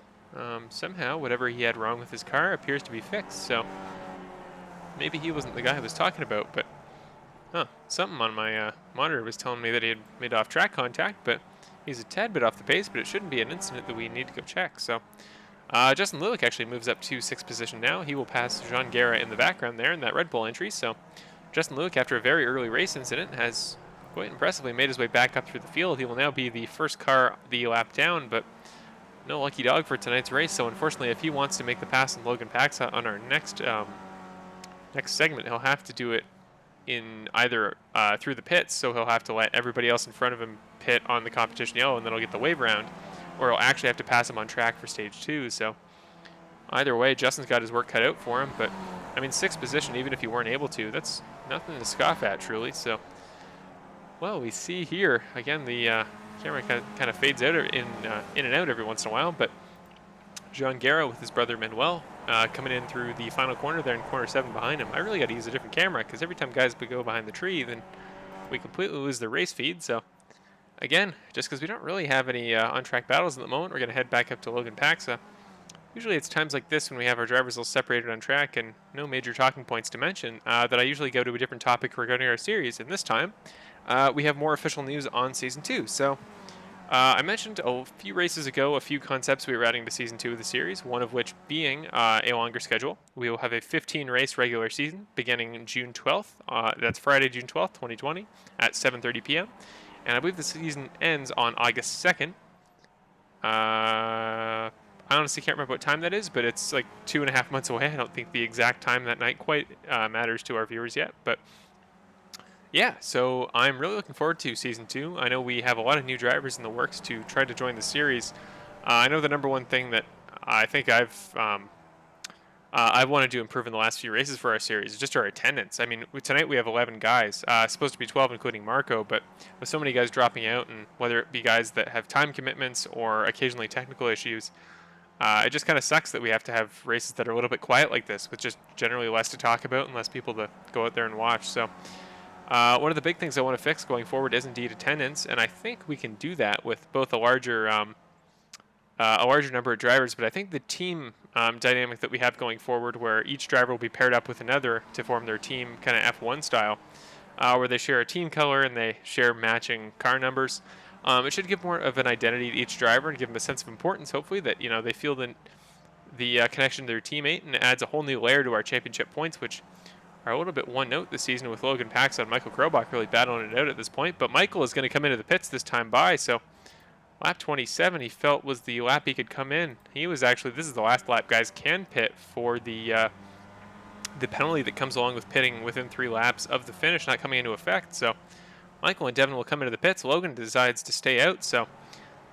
Somehow, whatever he had wrong with his car appears to be fixed, so maybe he wasn't the guy I was talking about, but something on my monitor was telling me that he had made off-track contact, but he's a tad bit off the pace, but it shouldn't be an incident that we need to go check. So Justin Lewick actually moves up to 6th position now. He will pass Jean Guerra in the background there in that Red Bull entry, so Justin Lewick, after a very early race incident, has quite impressively made his way back up through the field. He will now be the first car the lap down, but no lucky dog for tonight's race. So unfortunately, if he wants to make the pass on Logan Paxa on our next segment, he'll have to do it in either through the pits, so he'll have to let everybody else in front of him pit on the competition yellow, and then he'll get the wave round, or he'll actually have to pass him on track for stage 2. So either way, Justin's got his work cut out for him. But I mean, 6th position, even if you weren't able to, that's nothing to scoff at, truly. So, well, we see here again the camera kind of fades out in and out every once in a while, but Jean Guerra with his brother Manuel coming in through the final corner there in corner 7 behind him. I really got to use a different camera, because every time guys go behind the tree, then we completely lose the race feed. So again, just because we don't really have any on-track battles at the moment, we're going to head back up to Logan Paxa. Usually it's times like this when we have our drivers all separated on track and no major talking points to mention that I usually go to a different topic regarding our series. And this time, we have more official news on Season 2. So I mentioned a few races ago a few concepts we were adding to Season 2 of the series, one of which being a longer schedule. We will have a 15-race regular season beginning June 12th. That's Friday, June 12th, 2020 at 7:30 p.m. And I believe the season ends on August 2nd. I honestly can't remember what time that is, but it's like 2.5 months away. I don't think the exact time that night quite matters to our viewers yet. But yeah, so I'm really looking forward to season two. I know we have a lot of new drivers in the works to try to join the series. I know the number one thing that I think I've wanted to improve in the last few races for our series is just our attendance. I mean, tonight we have 11 guys, supposed to be 12 including Marco, but with so many guys dropping out, and whether it be guys that have time commitments or occasionally technical issues, it just kind of sucks that we have to have races that are a little bit quiet like this, with just generally less to talk about and less people to go out there and watch. So one of the big things I want to fix going forward is indeed attendance, and I think we can do that with both a larger number of drivers. But I think the team dynamic that we have going forward, where each driver will be paired up with another to form their team, kind of F1 style, where they share a team color and they share matching car numbers. It should give more of an identity to each driver and give them a sense of importance. Hopefully, that they feel the connection to their teammate, and it adds a whole new layer to our championship points, which are a little bit one note this season, with Logan Pax and Michael Krobach really battling it out at this point. But Michael is going to come into the pits this time by, so lap 27 he felt was the lap he could come in. He was actually, this is the last lap guys can pit for the penalty that comes along with pitting within 3 laps of the finish not coming into effect. So Michael and Devin will come into the pits. Logan decides to stay out, so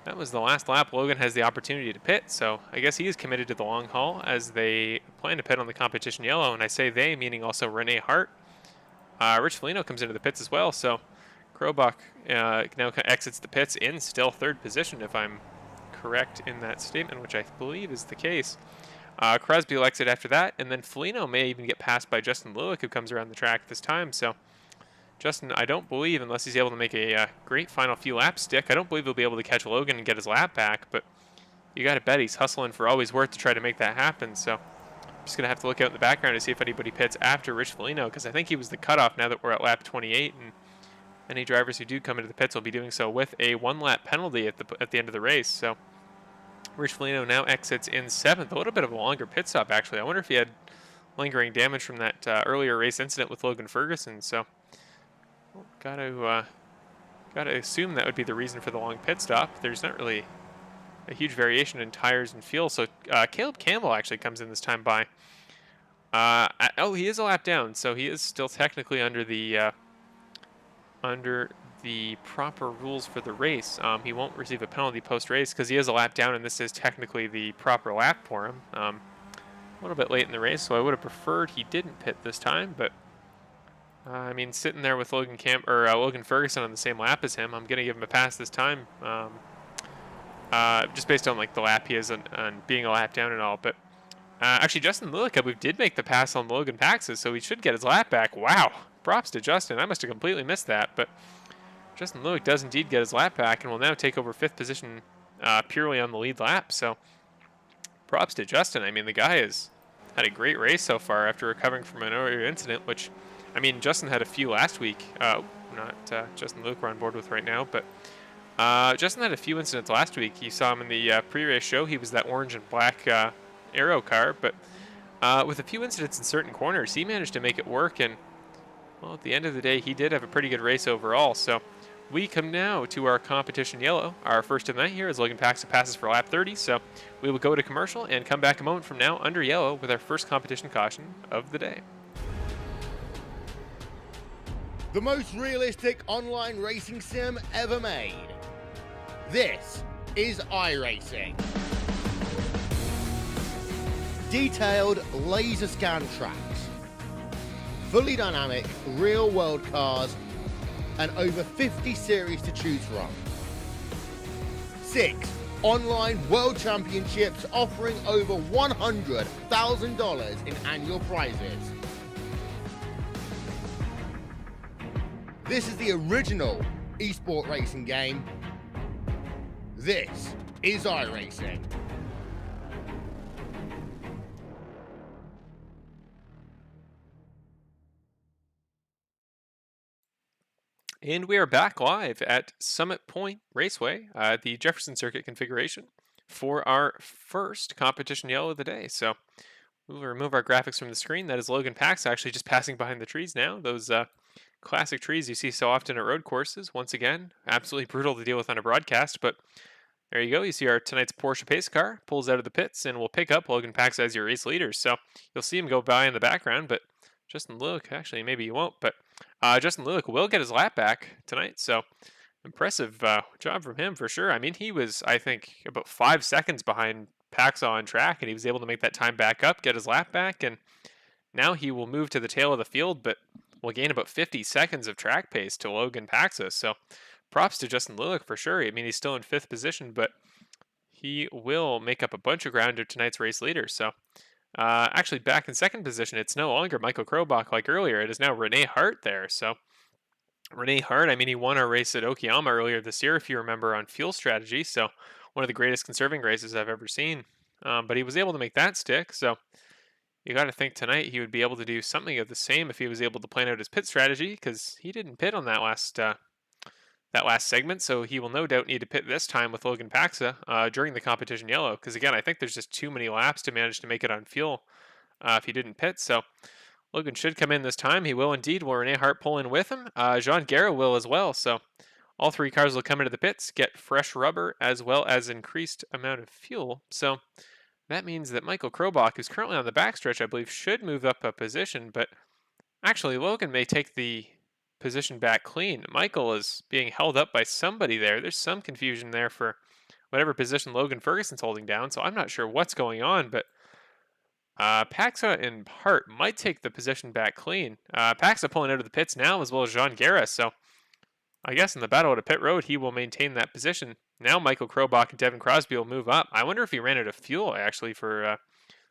that was the last lap. Logan has the opportunity to pit, so I guess he is committed to the long haul as they plan to pit on the competition yellow. And I say they, meaning also Renee Hart. Rich Foligno comes into the pits as well, so Krobach now exits the pits in still 3rd position, if I'm correct in that statement, which I believe is the case. Crosby will exit after that, and then Foligno may even get passed by Justin Lewick, who comes around the track this time. So Justin, I don't believe, unless he's able to make a great final few laps stick, I don't believe he'll be able to catch Logan and get his lap back, but you got to bet he's hustling for all he's worth to try to make that happen. So I'm just going to have to look out in the background to see if anybody pits after Rich Foligno, because I think he was the cutoff now that we're at lap 28, and any drivers who do come into the pits will be doing so with a 1-lap penalty at the end of the race. So Rich Foligno now exits in 7th, a little bit of a longer pit stop actually. I wonder if he had lingering damage from that earlier race incident with Logan Ferguson. So gotta assume that would be the reason for the long pit stop. There's not really a huge variation in tires and fuel. So Caleb Campbell actually comes in this time by. Oh, he is a lap down, so he is still technically under the proper rules for the race. He won't receive a penalty post-race because he is a lap down, and this is technically the proper lap for him. A little bit late in the race, so I would have preferred he didn't pit this time, but I mean, sitting there with Logan Ferguson on the same lap as him, I'm gonna give him a pass this time, just based on like the lap he is on being a lap down and all. But actually, Justin Lillicup did make the pass on Logan Pax's, so he should get his lap back. Wow, props to Justin. I must have completely missed that, but Justin Lewick does indeed get his lap back and will now take over 5th position purely on the lead lap. So props to Justin. I mean, the guy has had a great race so far after recovering from an earlier incident, which, I mean, Justin had a few last week. Not Justin Lewick we're on board with right now, but Justin had a few incidents last week. You saw him in the pre-race show. He was that orange and black Aero car, but with a few incidents in certain corners, he managed to make it work. And well, at the end of the day, he did have a pretty good race overall. So we come now to our competition yellow. Our first event here is Logan Paxton passes for lap 30. So we will go to commercial and come back a moment from now under yellow with our first competition caution of the day. The most realistic online racing sim ever made. This is iRacing. Detailed laser scan tracks, fully dynamic real-world cars, and over 50 series to choose from. 6 online world championships offering over $100,000 in annual prizes. This is the original esport racing game. This is iRacing. And we are back live at Summit Point Raceway, the Jefferson Circuit configuration, for our first competition yellow of the day. So we'll remove our graphics from the screen. That is Logan Pax actually just passing behind the trees now. Those classic trees you see so often at road courses. Once again, absolutely brutal to deal with on a broadcast, but There you go. You see our tonight's Porsche pace car pulls out of the pits and will pick up Logan Pax as your race leader. So you'll see him go by in the background, but Justin Lulick, actually, maybe you won't, but Justin Lulick will get his lap back tonight. So impressive job from him for sure. I mean, he was, I think, about 5 seconds behind Pax on track, and he was able to make that time back up, get his lap back, and now he will move to the tail of the field, but will gain about 50 seconds of track pace to Logan Paxos. So props to Justin Lulick for sure. I mean, he's still in fifth position, but he will make up a bunch of ground to tonight's race leader. So actually back in second position, it's no longer Michael Krobach like earlier. It is now Rene Hart there. So Rene Hart, I mean, he won our race at Okayama earlier this year, if you remember, on fuel strategy. So one of the greatest conserving races I've ever seen. But he was able to make that stick. So you got to think tonight he would be able to do something of the same if he was able to plan out his pit strategy, because he didn't pit on that last segment, so he will no doubt need to pit this time with Logan Paxa during the competition yellow. Because again, I think there's just too many laps to manage to make it on fuel if he didn't pit. So Logan should come in this time. He will indeed. Will Rene Hart pull in with him? Jean Guerra will as well. So all three cars will come into the pits, get fresh rubber as well as increased amount of fuel. So that means that Michael Krobach, who's currently on the backstretch, I believe, should move up a position. But actually, Logan may take the position back clean. Michael is being held up by somebody there. There's some confusion there for whatever position Logan Ferguson's holding down. So I'm not sure what's going on, but Paxa and Hart might take the position back clean. Paxa pulling out of the pits now, as well as Jean Guerra. So I guess in the battle at a pit road, he will maintain that position. Now Michael Krobach and Devin Crosby will move up. I wonder if he ran out of fuel, actually, for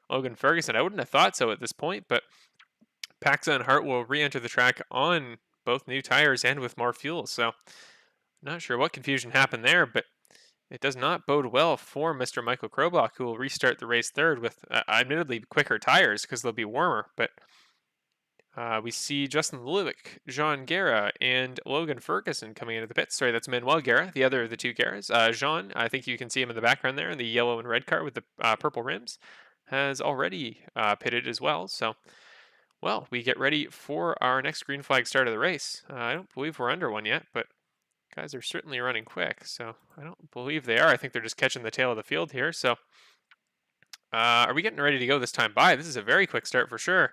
Logan Ferguson. I wouldn't have thought so at this point, but Paxa and Hart will re-enter the track on both new tires and with more fuel. So not sure what confusion happened there, but it does not bode well for Mr. Michael Krobach, who will restart the race third with admittedly quicker tires because they'll be warmer, but we see Justin Lulick, Jean Guerra, and Logan Ferguson coming into the pits. Sorry, that's Manuel Guerra, the other of the two Guerras. Jean, I think you can see him in the background there in the yellow and red car with the purple rims, has already pitted as well. So, well, we get ready for our next green flag start of the race. I don't believe we're under one yet, but guys are certainly running quick. So I don't believe they are. I think they're just catching the tail of the field here. So are we getting ready to go this time by? This is a very quick start for sure.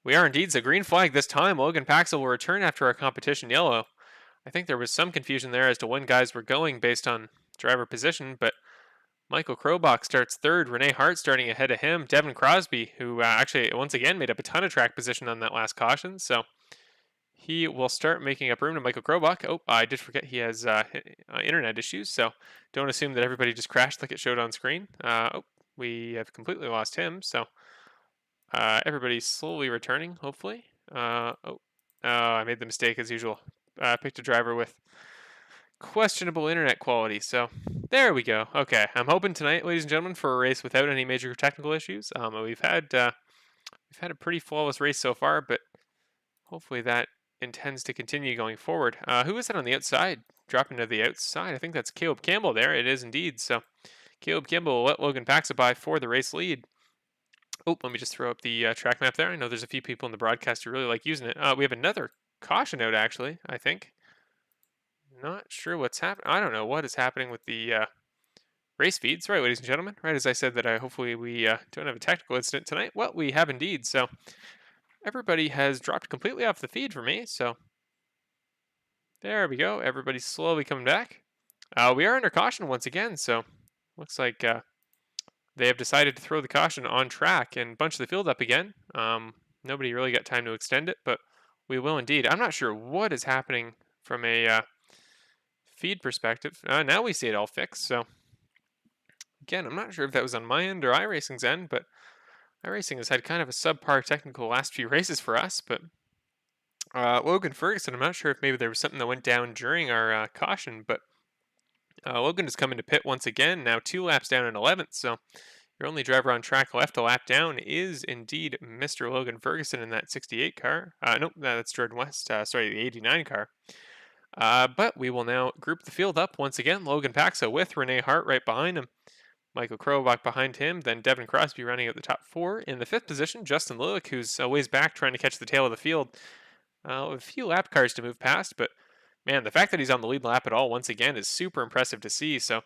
We are indeed. So green flag this time. Logan Paxel will return after our competition yellow. I think there was some confusion there as to when guys were going based on driver position, but Michael Krobach starts third. Rene Hart starting ahead of him. Devin Crosby, who actually once again made up a ton of track position on that last caution. So he will start making up room to Michael Krobach. Oh, I did forget he has internet issues, so don't assume that everybody just crashed like it showed on screen. Oh, we have completely lost him, so everybody's slowly returning, hopefully. I made the mistake as usual. Picked a driver with questionable internet quality, so there we go. Okay, I'm hoping tonight, ladies and gentlemen, for a race without any major technical issues. We've had a pretty flawless race so far, but hopefully that intends to continue going forward. Who is that on the outside? Dropping to the outside. I think that's Caleb Campbell there. It is indeed. So Caleb Campbell will let Logan Paxa by for the race lead. Oh, let me just throw up the track map there. I know there's a few people in the broadcast who really like using it. We have another caution out, actually, I think. Not sure what's happening. I don't know what is happening with the race feeds. Right, ladies and gentlemen. Right as I said that hopefully we don't have a technical incident tonight. Well, we have indeed. So everybody has dropped completely off the feed for me, so there we go. Everybody's slowly coming back. We are under caution once again, so looks like they have decided to throw the caution on track and bunch the field up again. Nobody really got time to extend it, but we will indeed. I'm not sure what is happening from a feed perspective. Now we see it all fixed, so again, I'm not sure if that was on my end or iRacing's end, but iRacing has had kind of a subpar technical last few races for us, but Logan Ferguson, I'm not sure if maybe there was something that went down during our caution, but Logan is coming to pit once again, now 2 laps down in 11th, so your only driver on track left a lap down is indeed Mr. Logan Ferguson in that 68 car. Nope, that's Jordan West, sorry, the 89 car. But we will now group the field up once again. Logan Paxa with Rene Hart right behind him. Michael Krobach behind him, then Devin Crosby running out the top 4. In the 5th position, Justin Lulick, who's a ways back trying to catch the tail of the field. A few lap cars to move past, but man, the fact that he's on the lead lap at all once again is super impressive to see. So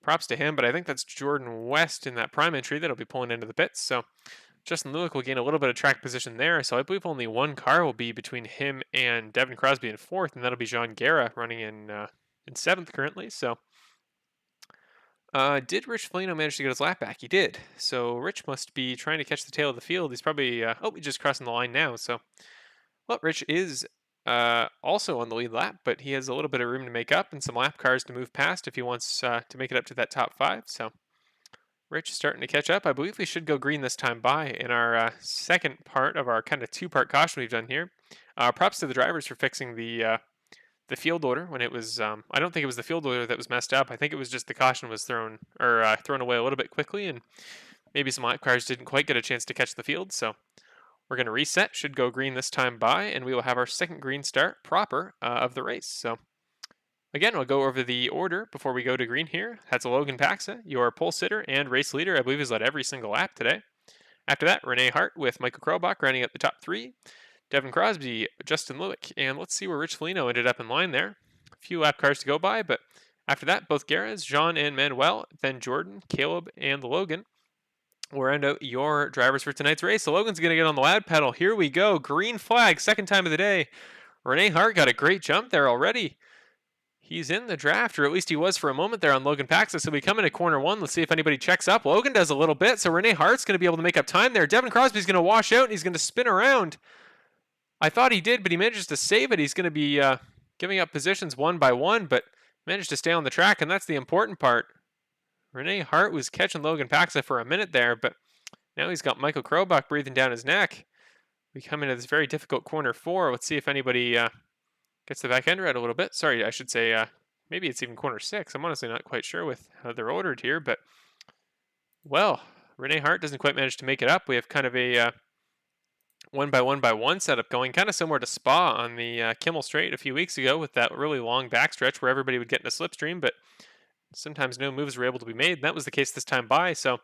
props to him, but I think that's Jordan West in that prime entry that'll be pulling into the pits. So Justin Lewick will gain a little bit of track position there. So I believe only one car will be between him and Devin Crosby in fourth, and that'll be Jean Guerra running in seventh currently. So did Rich Felino manage to get his lap back? He did. So Rich must be trying to catch the tail of the field. He's probably he's just crossing the line now. So well, Rich is also on the lead lap, but he has a little bit of room to make up and some lap cars to move past if he wants to make it up to that top five. So Rich is starting to catch up. I believe we should go green this time by in our second part of our kind of two-part caution we've done here. Props to the drivers for fixing the field order when it was. I don't think it was the field order that was messed up. I think it was just the caution was thrown away a little bit quickly, and maybe some lap cars didn't quite get a chance to catch the field. So we're going to reset. Should go green this time by, and we will have our second green start proper of the race. So again, we'll go over the order before we go to green here. That's Logan Paxa, your pole sitter and race leader. I believe he's led every single lap today. After that, Renee Hart with Michael Krobach rounding up the top three. Devin Crosby, Justin Lewick, and let's see where Rich Felino ended up in line there. A few lap cars to go by, but after that, both Guerras, Jean, and Manuel, then Jordan, Caleb, and Logan will round out your drivers for tonight's race. So Logan's going to get on the loud pedal. Here we go. Green flag, second time of the day. Renee Hart got a great jump there already. He's in the draft, or at least he was for a moment there on Logan Paxa. So we come into corner one. Let's see if anybody checks up. Logan does a little bit, so Renee Hart's going to be able to make up time there. Devin Crosby's going to wash out, and he's going to spin around. I thought he did, but he manages to save it. He's going to be giving up positions one by one, but managed to stay on the track, and that's the important part. Renee Hart was catching Logan Paxa for a minute there, but now he's got Michael Krobach breathing down his neck. We come into this very difficult corner four. Let's see if anybody gets the back end right a little bit. Sorry, I should say maybe it's even corner six. I'm honestly not quite sure with how they're ordered here, but well, Renee Hart doesn't quite manage to make it up. We have kind of a one by one setup going, kind of similar to Spa on the Kimmel Straight a few weeks ago with that really long backstretch where everybody would get in a slipstream, but sometimes no moves were able to be made. And that was the case this time by. So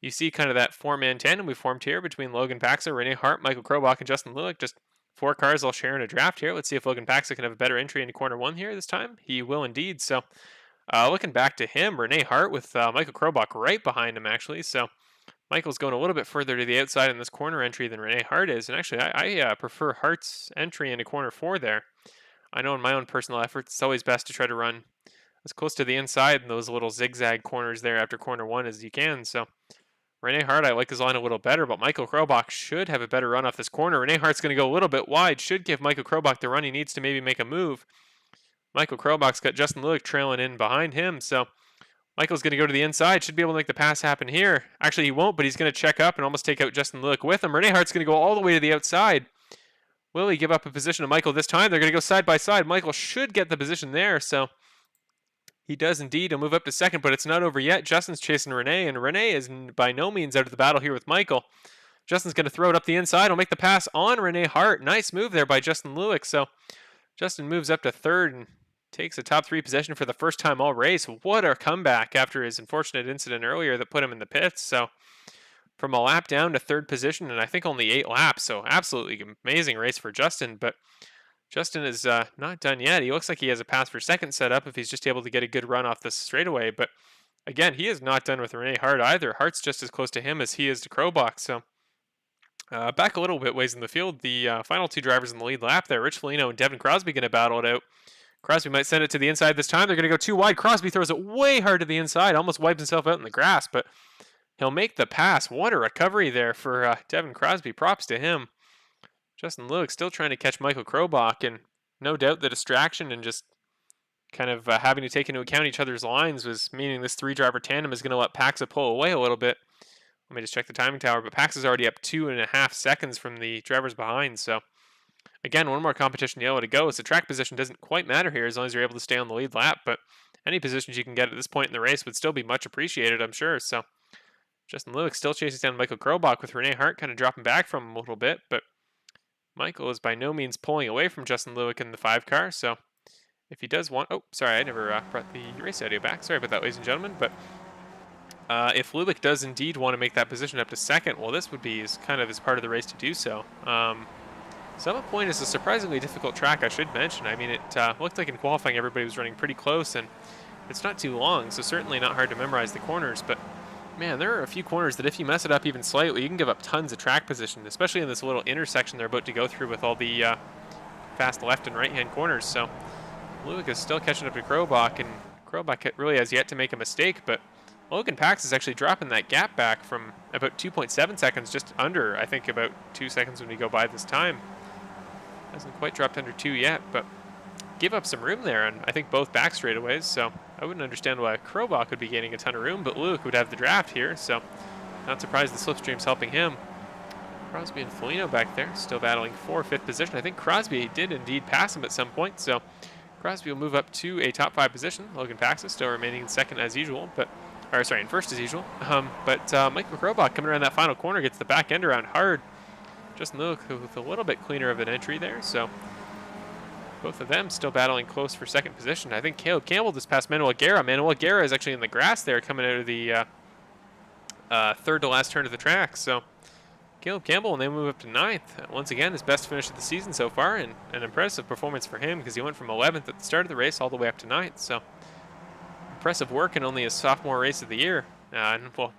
you see kind of that four-man tandem we formed here between Logan Paxa, Renee Hart, Michael Krobach, and Justin Lewick. Just four cars all sharing a draft here. Let's see if Logan Paxa can have a better entry into corner one here this time. He will indeed. So looking back to him, Renee Hart with Michael Krobach right behind him, actually. So Michael's going a little bit further to the outside in this corner entry than Renee Hart is. And actually, I prefer Hart's entry into corner four there. I know in my own personal efforts, it's always best to try to run as close to the inside in those little zigzag corners there after corner one as you can. So Renee Hart, I like his line a little better, but Michael Krobach should have a better run off this corner. Renee Hart's going to go a little bit wide, should give Michael Krobach the run he needs to maybe make a move. Michael Krobach's got Justin Lewick trailing in behind him, so Michael's going to go to the inside, should be able to make the pass happen here. Actually, he won't, but he's going to check up and almost take out Justin Lewick with him. Renee Hart's going to go all the way to the outside. Will he give up a position to Michael this time? They're going to go side by side. Michael should get the position there, so he does indeed. He'll move up to second, but it's not over yet. Justin's chasing Renee, and Renee is by no means out of the battle here with Michael. Justin's going to throw it up the inside. He'll make the pass on Renee Hart. Nice move there by Justin Lewick. So Justin moves up to third and takes a top three position for the first time all race. What a comeback after his unfortunate incident earlier that put him in the pits. So from a lap down to third position, and I think only 8 laps. So absolutely amazing race for Justin, but Justin is not done yet. He looks like he has a pass for second set up if he's just able to get a good run off this straightaway. But again, he is not done with Renee Hart either. Hart's just as close to him as he is to Krobach. So back a little bit ways in the field, the final two drivers in the lead lap there, Rich Felino and Devin Crosby, going to battle it out. Crosby might send it to the inside this time. They're going to go too wide. Crosby throws it way hard to the inside, almost wipes himself out in the grass, but he'll make the pass. What a recovery there for Devin Crosby. Props to him. Justin Lewick still trying to catch Michael Krobach, and no doubt the distraction and just kind of having to take into account each other's lines was meaning this three-driver tandem is going to let Paxa pull away a little bit. Let me just check the timing tower, but Paxa's already up 2.5 seconds from the drivers behind, so again, one more competition yellow to go. So track position doesn't quite matter here as long as you're able to stay on the lead lap, but any positions you can get at this point in the race would still be much appreciated, I'm sure. So Justin Lewick still chasing down Michael Krobach with Renee Hart kind of dropping back from him a little bit, but Michael is by no means pulling away from Justin Lewick in the 5 car, so if he does want... Oh, sorry, I never brought the race audio back. Sorry about that, ladies and gentlemen, but if Lewick does indeed want to make that position up to second, well, this would be kind of as part of the race to do so. Summit Point is a surprisingly difficult track, I should mention. I mean, it looked like in qualifying everybody was running pretty close, and It's not too long, so certainly not hard to memorize the corners, but man, there are a few corners that if you mess it up even slightly, you can give up tons of track position, especially in this little intersection they're about to go through with all the fast left and right-hand corners. So Luke is still catching up to Krobach, and Krobach really has yet to make a mistake, but Logan Pax is actually dropping that gap back from about 2.7 seconds, just under, I think, about 2 seconds when we go by this time. Hasn't quite dropped under 2 yet, but give up some room there, and I think both back straightaways, so I wouldn't understand why Krobach would be gaining a ton of room, but Luke would have the draft here, so not surprised the slipstream's helping him. Crosby and Foligno back there, still battling for 5th position. I think Crosby did indeed pass him at some point, so Crosby will move up to a top 5 position. Logan Paxson still remaining in second as usual, in first as usual. Michael Krobach coming around that final corner gets the back end around hard. Justin Luke with a little bit cleaner of an entry there, so both of them still battling close for second position. I think Caleb Campbell just passed Manuel Guerra. Manuel Guerra is actually in the grass there coming out of the third to last turn of the track. So Caleb Campbell, and they move up to 9th. Once again, his best finish of the season so far, and an impressive performance for him because he went from 11th at the start of the race all the way up to 9th. So impressive work in only his sophomore race of the year.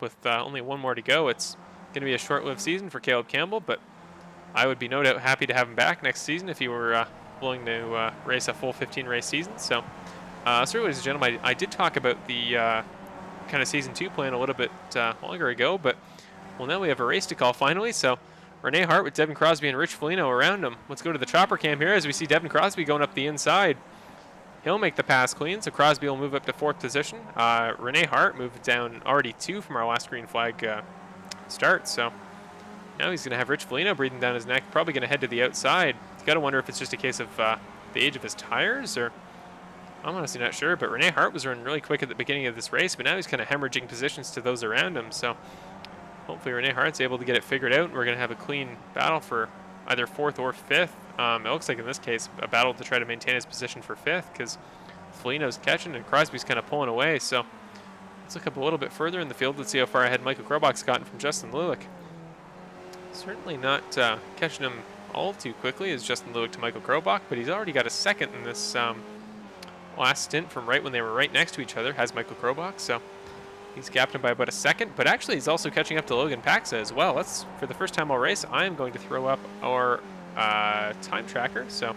With only one more to go, it's going to be a short-lived season for Caleb Campbell, but I would be no doubt happy to have him back next season if he were willing to race a full 15-race season. So, ladies and gentlemen, I did talk about the kind of season 2 plan a little bit longer ago, but well, now we have a race to call finally. So, Rene Hart with Devin Crosby and Rich Foligno around him. Let's go to the chopper cam here as we see Devin Crosby going up the inside. He'll make the pass clean, so Crosby will move up to 4th position. Rene Hart moved down already 2 from our last green flag start, so now he's going to have Rich Foligno breathing down his neck, probably going to head to the outside. You got to wonder if it's just a case of the age of his tires, or I'm honestly not sure, but Rene Hart was running really quick at the beginning of this race, but now he's kind of hemorrhaging positions to those around him, so hopefully Rene Hart's able to get it figured out, and we're going to have a clean battle for either 4th or 5th. It looks like in this case a battle to try to maintain his position for 5th because Foligno's catching and Crosby's kind of pulling away, so let's look up a little bit further in the field. Let's see how far ahead Michael Krobach's gotten from Justin Lewick. Certainly not catching him all too quickly as Justin Lewick to Michael Krobach, but he's already got a second in this last stint from right when they were right next to each other, has Michael Krobach, so he's gapped him by about a second, but actually he's also catching up to Logan Paxa as well. Let's, for the first time all race, I am going to throw up our time tracker, so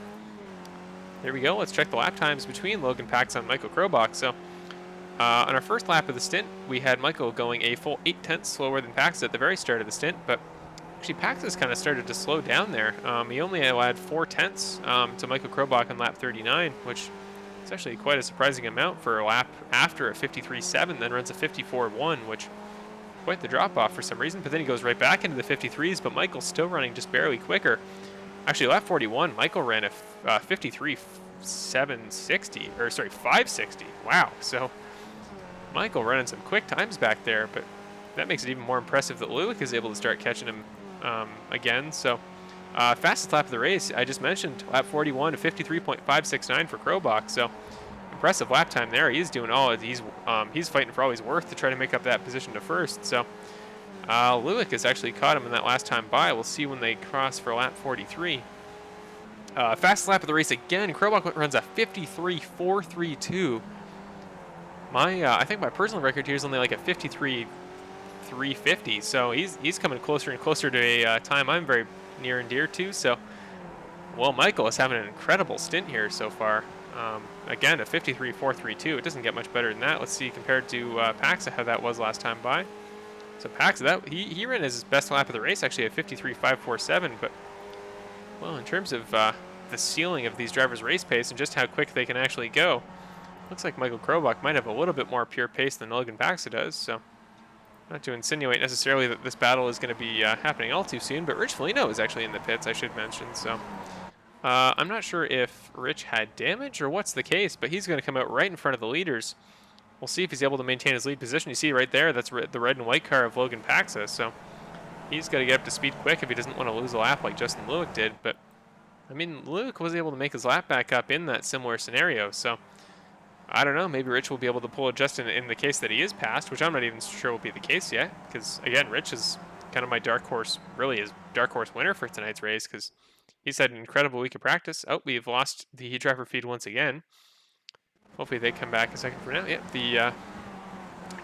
there we go. Let's check the lap times between Logan Paxa and Michael Krobach. So on our first lap of the stint, we had Michael going a full 8/10 slower than Paxa at the very start of the stint, but actually Paxa's kind of started to slow down there. He only allowed 4/10 to Michael Krobach on lap 39, which is actually quite a surprising amount for a lap after a 53.7, then runs a 54.1, which quite the drop off for some reason, but then he goes right back into the 53s, but Michael's still running just barely quicker. Actually, lap 41, Michael ran a 53.760, or sorry, 560. Wow, so Michael running some quick times back there, but that makes it even more impressive that Lewick is able to start catching him again. So fastest lap of the race, I just mentioned, lap 41 to 53.569 for Krobach. So impressive lap time there. He's doing all he's fighting for all he's worth to try to make up that position to first. So Lewick has actually caught him in that last time by. We'll see when they cross for lap 43. Fastest lap of the race again. Krobach runs a 53.432. I think my personal record here is only like a 53.350. So he's coming closer and closer to a time I'm very near and dear to. So, well, Michael is having an incredible stint here so far. Again, a 53.432. It doesn't get much better than that. Let's see compared to Paxa how that was last time by. So Paxa, he ran his best lap of the race actually at 53.547. But well, in terms of the ceiling of these drivers' race pace and just how quick they can actually go, looks like Michael Krobach might have a little bit more pure pace than Logan Paxa does. So not to insinuate necessarily that this battle is going to be happening all too soon, but Rich Foligno is actually in the pits, I should mention. So I'm not sure if Rich had damage or what's the case, but he's going to come out right in front of the leaders. We'll see if he's able to maintain his lead position. You see right there, that's the red and white car of Logan Paxa. So he's got to get up to speed quick if he doesn't want to lose a lap like Justin Lewick did. But I mean, Lewick was able to make his lap back up in that similar scenario. So I don't know, maybe Rich will be able to pull a Justin in the case that he is passed, which I'm not even sure will be the case yet. Because again, Rich is kind of my dark horse, really is dark horse winner for tonight's race because he's had an incredible week of practice. Oh, we've lost the driver feed once again. hopefully they come back a second for now. Yep, the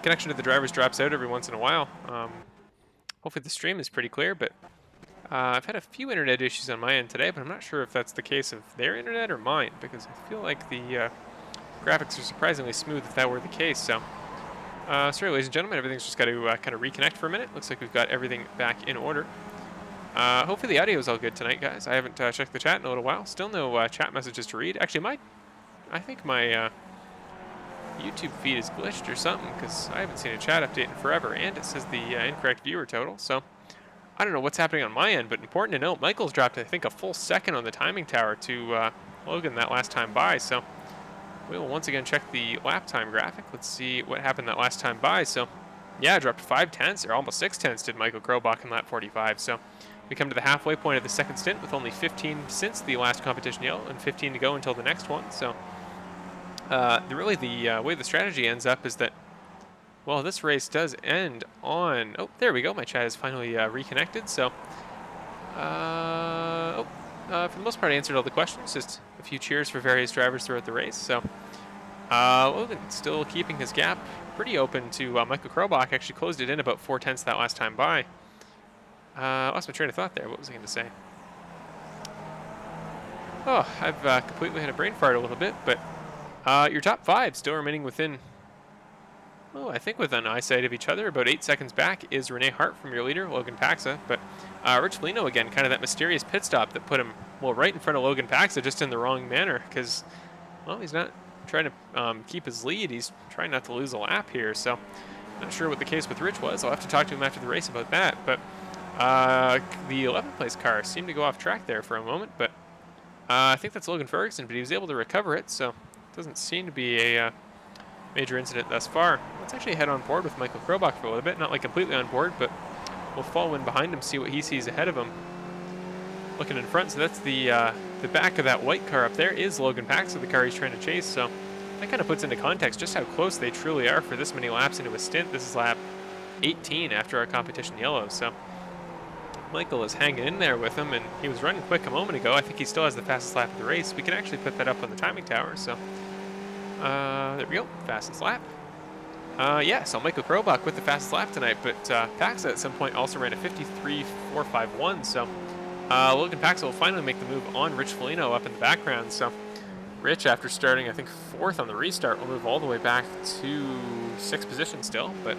connection to the drivers drops out every once in a while. Hopefully the stream is pretty clear, but I've had a few internet issues on my end today, but I'm not sure if that's the case of their internet or mine, because I feel like the graphics are surprisingly smooth if that were the case. So, sorry, ladies and gentlemen, everything's just got to kind of reconnect for a minute. Looks like we've got everything back in order. Hopefully the audio is all good tonight, guys. I haven't checked the chat in a little while. Still no chat messages to read. Actually, I think my YouTube feed is glitched or something, because I haven't seen a chat update in forever, and it says the incorrect viewer total. So I don't know what's happening on my end, but important to note, Michael's dropped, I think, a full second on the timing tower to Logan that last time by. So we will once again check the lap time graphic. Let's see what happened that last time by. So yeah, dropped 5 tenths, or almost 6 tenths did Michael Krobach in lap 45. So we come to the halfway point of the second stint with only 15 since the last competition yellow and 15 to go until the next one. So really the way the strategy ends up is that, well, this race does end on, oh, there we go. My chat is finally reconnected. So for the most part, I answered all the questions. Just a few cheers for various drivers throughout the race. So Logan still keeping his gap pretty open to Michael Krobach. Actually closed it in about 4 tenths that last time by. Lost my train of thought there. What was I going to say? Oh, I've completely had a brain fart a little bit, but your top 5 still remaining within, oh, I think within eyesight of each other. About 8 seconds back is Rene Hart from your leader, Logan Paxa. But Rich Foligno, again, kind of that mysterious pit stop that put him, well, right in front of Logan Paxa, just in the wrong manner, because, well, he's not trying to keep his lead. He's trying not to lose a lap here. So not sure what the case with Rich was. I'll have to talk to him after the race about that. But the 11th place car seemed to go off track there for a moment, but I think that's Logan Ferguson, but he was able to recover it, so it doesn't seem to be a major incident thus far. Let's actually head on board with Michael Krobach for a little bit. Not like completely on board, but we'll follow in behind him, see what he sees ahead of him. Looking in front, so that's the back of that white car up there is Logan Paxa, the car he's trying to chase, so that kind of puts into context just how close they truly are for this many laps into a stint. This is lap 18 after our competition yellow, so Michael is hanging in there with him, and he was running quick a moment ago. I think he still has the fastest lap of the race. We can actually put that up on the timing tower, so there we go, fastest lap. Yeah, so Michael Krobach with the fastest lap tonight, but Paxa at some point also ran a 53.451, so Logan Paxa will finally make the move on Rich Foligno up in the background. So Rich, after starting, I think, 4th on the restart, will move all the way back to 6th position still, but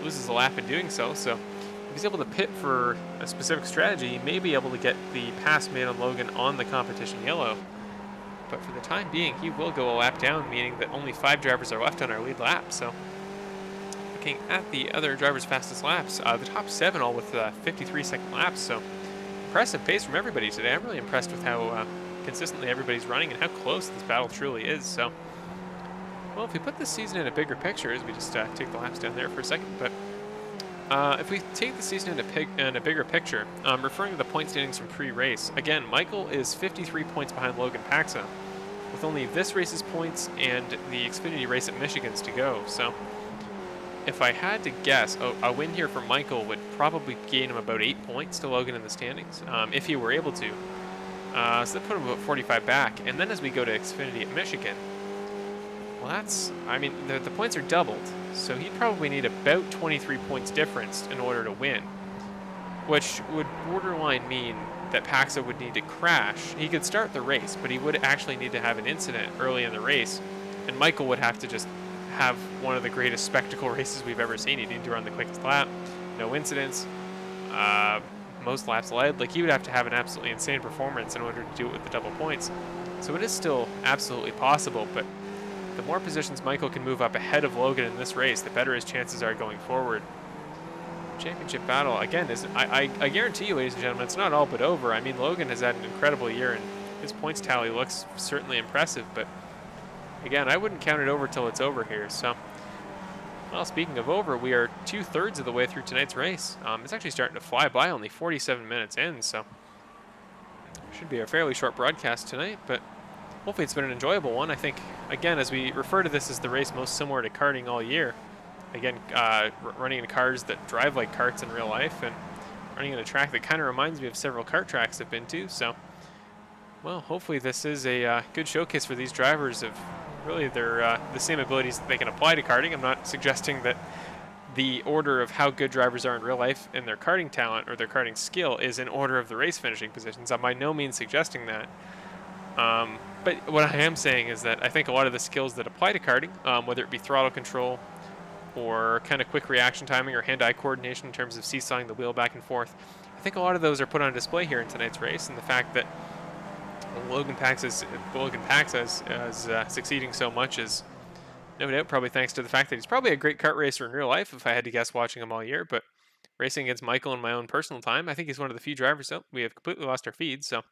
loses a lap in doing so. So if he's able to pit for a specific strategy, he may be able to get the pass made on Logan on the competition yellow. But for the time being, he will go a lap down, meaning that only 5 drivers are left on our lead lap. So looking at the other drivers' fastest laps, the top 7 all with 53-second laps. So impressive pace from everybody today. I'm really impressed with how consistently everybody's running and how close this battle truly is. So, well, if we put this season in a bigger picture, as we just take the laps down there for a second, but if we take the season in a bigger picture, referring to the point standings from pre-race, again, Michael is 53 points behind Logan Paxa, with only this race's points and the Xfinity race at Michigan's to go. So if I had to guess, a win here for Michael would probably gain him about 8 points to Logan in the standings, if he were able to. So that put him about 45 back. And then as we go to Xfinity at Michigan, well, that's, I mean, the points are doubled. So he'd probably need about 23 points difference in order to win, which would borderline mean that Paxa would need to crash. He could start the race, but he would actually need to have an incident early in the race, and Michael would have to just have one of the greatest spectacle races we've ever seen. He'd need to run the quickest lap, no incidents, most laps led. Like, he would have to have an absolutely insane performance in order to do it with the double points. So it is still absolutely possible, but the more positions Michael can move up ahead of Logan in this race, the better his chances are going forward. Championship battle, again, is I guarantee you, ladies and gentlemen, it's not all but over. I mean, Logan has had an incredible year, and his points tally looks certainly impressive, but again, I wouldn't count it over till it's over here. So, well, speaking of over, we are 2/3 of the way through tonight's race. It's actually starting to fly by, only 47 minutes in, so should be a fairly short broadcast tonight, but hopefully it's been an enjoyable one. I think, again, as we refer to this as the race most similar to karting all year, again, running in cars that drive like karts in real life and running in a track that kind of reminds me of several kart tracks I've been to. So, well, hopefully this is a good showcase for these drivers of really they're the same abilities that they can apply to karting. I'm not suggesting that the order of how good drivers are in real life and their karting talent or their karting skill is in order of the race finishing positions. I'm by no means suggesting that. But what I am saying is that I think a lot of the skills that apply to karting, whether it be throttle control or kind of quick reaction timing or hand-eye coordination in terms of seesawing the wheel back and forth, I think a lot of those are put on display here in tonight's race, and the fact that Logan Pax is succeeding so much is no doubt probably thanks to the fact that he's probably a great kart racer in real life, if I had to guess watching him all year. But racing against Michael in my own personal time, I think he's one of the few drivers. Oh, we have completely lost our feed, so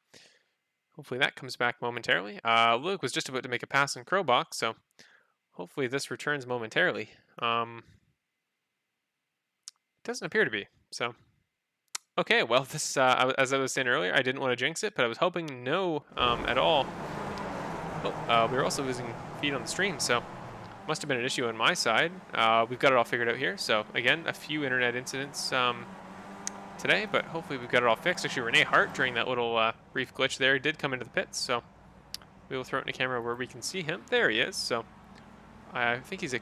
hopefully that comes back momentarily. Luke was just about to make a pass in Crowbox, so hopefully this returns momentarily. It doesn't appear to be, so... Okay, well, this, as I was saying earlier, I didn't want to jinx it, but I was hoping no at all. Oh, we were also losing feed on the stream, so must have been an issue on my side. We've got it all figured out here, so again, a few internet incidents today, but hopefully we've got it all fixed. Actually, Renee Hart, during that little brief glitch there, did come into the pits, so we will throw it in a camera where we can see him. There he is, so I think he's an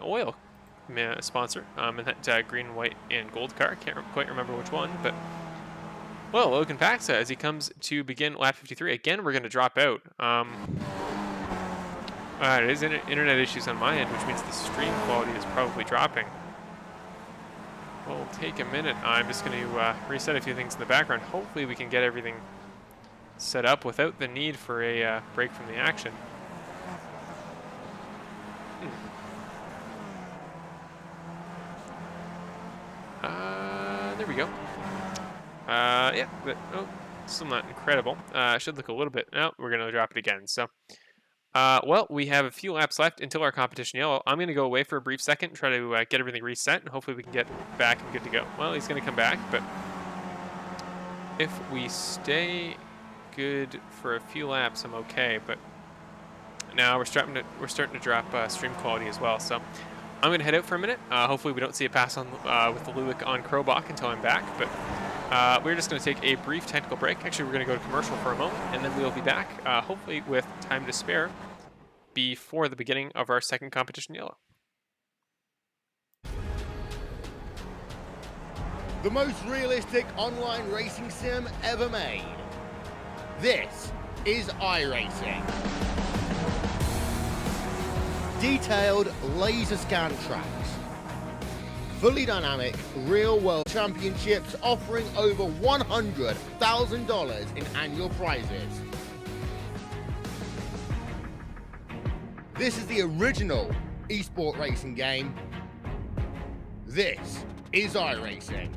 oil sponsor in that green, white, and gold car. Can't quite remember which one, but well, Logan Paxa, as he comes to begin lap 53. Again, we're going to drop out. It is internet issues on my end, which means the stream quality is probably dropping. We'll take a minute. I'm just going to reset a few things in the background. Hopefully we can get everything set up without the need for a break from the action. There we go. Yeah, but, oh, still not incredible. Should look a little bit. No, we're going to drop it again. So, well, we have a few laps left until our competition yellow. I'm going to go away for a brief second, try to get everything reset, and hopefully we can get back and good to go. Well, he's going to come back, but if we stay good for a few laps, I'm okay. But now we're starting to drop stream quality as well. So I'm going to head out for a minute. Hopefully we don't see a pass on with the Lulick on Crowbach until I'm back. But we're just going to take a brief technical break. Actually, we're going to go to commercial for a moment, and then we'll be back, hopefully with time to spare before the beginning of our second competition yellow. The most realistic online racing sim ever made. This is iRacing. Detailed laser scan tracks. Fully dynamic real-world championships offering over $100,000 in annual prizes. This is the original esport racing game. This is iRacing.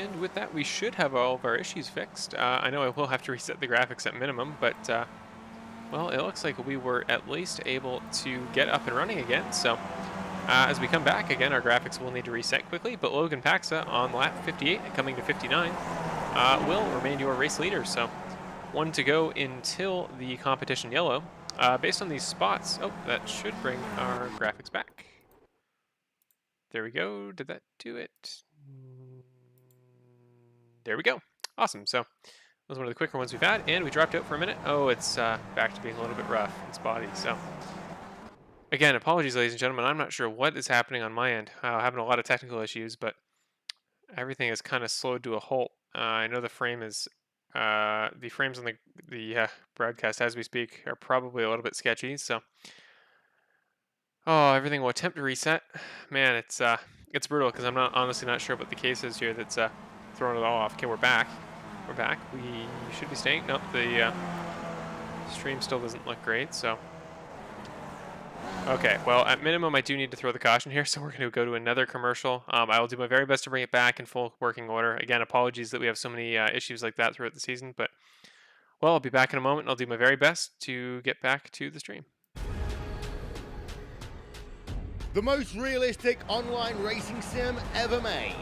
And with that, we should have all of our issues fixed. I know I will have to reset the graphics at minimum, but well, it looks like we were at least able to get up and running again. So as we come back again, our graphics will need to reset quickly, but Logan Paxa on lap 58 and coming to 59 will remain your race leader. So one to go until the competition yellow. Based on these spots, oh, that should bring our graphics back. There we go. Did that do it? There we go. Awesome. So that was one of the quicker ones we've had, and we dropped out for a minute. Oh, it's back to being a little bit rough in spotty. So again, apologies, ladies and gentlemen. I'm not sure what is happening on my end. Having a lot of technical issues, but everything is kind of slowed to a halt. I know the frames on the broadcast as we speak are probably a little bit sketchy. So, oh, everything will attempt to reset. Man, it's brutal because I'm not honestly not sure what the case is here that's throwing it all off. Okay, we're back. We're back. We should be staying. Nope, the stream still doesn't look great. So. Okay, well, at minimum, I do need to throw the caution here, so we're going to go to another commercial. I will do my very best to bring it back in full working order. Again, apologies that we have so many issues like that throughout the season, but, well, I'll be back in a moment, and I'll do my very best to get back to the stream. The most realistic online racing sim ever made.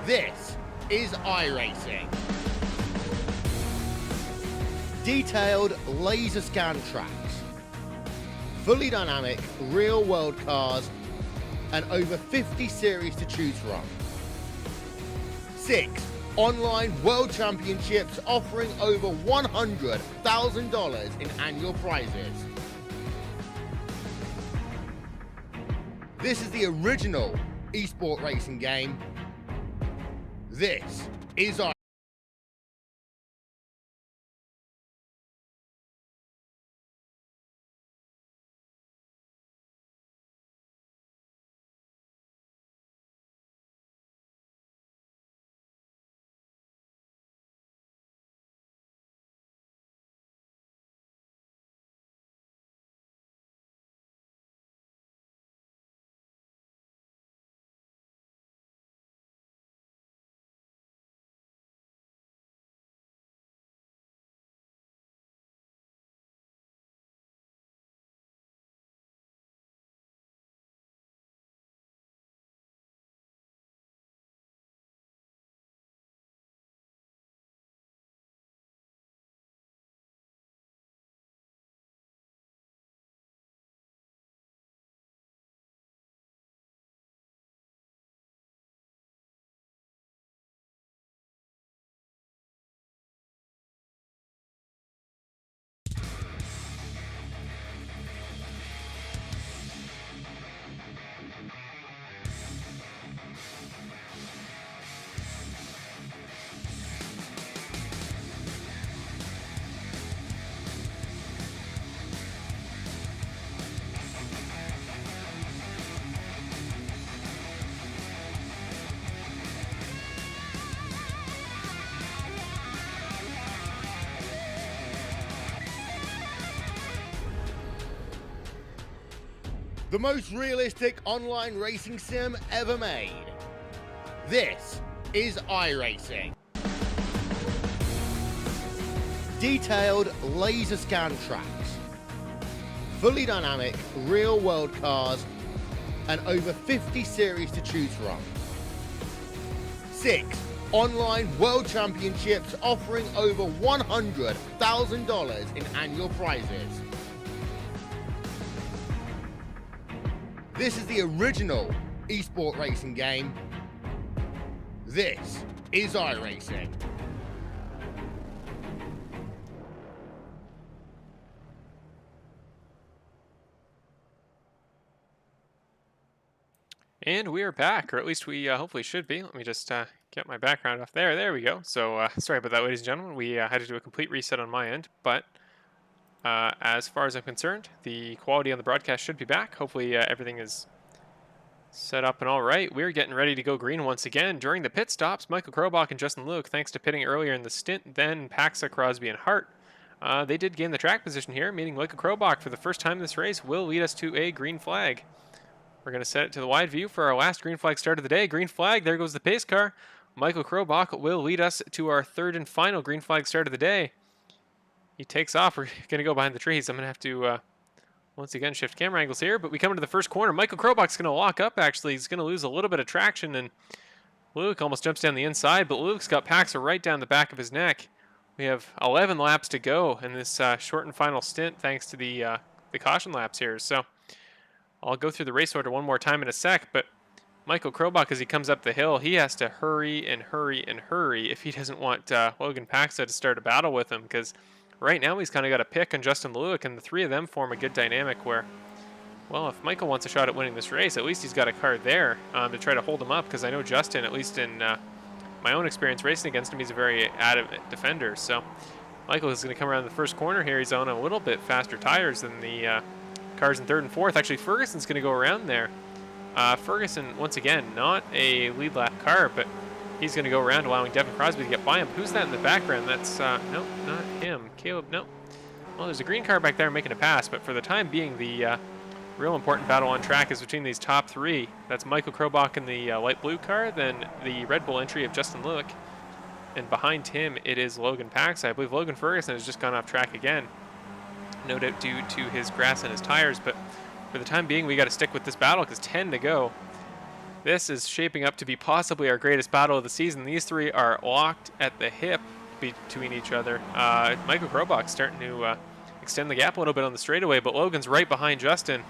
This is iRacing. Detailed laser scan tracks, fully dynamic real-world cars, and over 50 series to choose from. 6 online world championships offering over $100,000 in annual prizes. This is the original esport racing game. This is our the most realistic online racing sim ever made. This is iRacing. Detailed laser scan tracks, fully dynamic real-world cars, and over 50 series to choose from. 6 online world championships offering over $100,000 in annual prizes. This is the original esport racing game. This is iRacing. And we are back, or at least we hopefully should be. Let me just get my background off there. There we go. So sorry about that, ladies and gentlemen. We had to do a complete reset on my end, but as far as I'm concerned, the quality on the broadcast should be back. Hopefully everything is set up and all right. We're getting ready to go green once again. During the pit stops, Michael Krobach and Justin Luke, thanks to pitting earlier in the stint, then Paxa, Crosby, and Hart, they did gain the track position here, meaning Michael Krobach, for the first time in this race, will lead us to a green flag. We're going to set it to the wide view for our last green flag start of the day. Green flag, there goes the pace car. Michael Krobach will lead us to our third and final green flag start of the day. He takes off. We're going to go behind the trees. I'm going to have to, once again, shift camera angles here. But we come into the first corner. Michael Krobach's going to lock up, actually. He's going to lose a little bit of traction, and Luke almost jumps down the inside, but Luke's got Paxa right down the back of his neck. We have 11 laps to go in this short and final stint, thanks to the caution laps here. So I'll go through the race order one more time in a sec, but Michael Krobach, as he comes up the hill, he has to hurry and hurry and hurry if he doesn't want Logan Paxa to start a battle with him, because right now he's kind of got a pick on Justin Luke, and the three of them form a good dynamic where, well, if Michael wants a shot at winning this race, at least he's got a car there to try to hold him up, because I know Justin, at least in my own experience racing against him, he's a very adamant defender. So Michael is going to come around the first corner here. He's on a little bit faster tires than the cars in third and fourth. Actually, Ferguson's going to go around there. Ferguson, once again, not a lead lap car, but he's going to go around, allowing Devin Crosby to get by him. Who's that in the background? That's, nope, not him. Caleb, nope. Well, there's a green car back there making a pass, but for the time being, the real important battle on track is between these top three. That's Michael Krobach in the light blue car, then the Red Bull entry of Justin Luke, and behind him it is Logan Paxa. I believe Logan Ferguson has just gone off track again, no doubt due to his grass and his tires, but for the time being we got to stick with this battle because 10 to go. This is shaping up to be possibly our greatest battle of the season. These three are locked at the hip between each other. Michael Krobach's starting to extend the gap a little bit on the straightaway, but Logan's right behind Justin.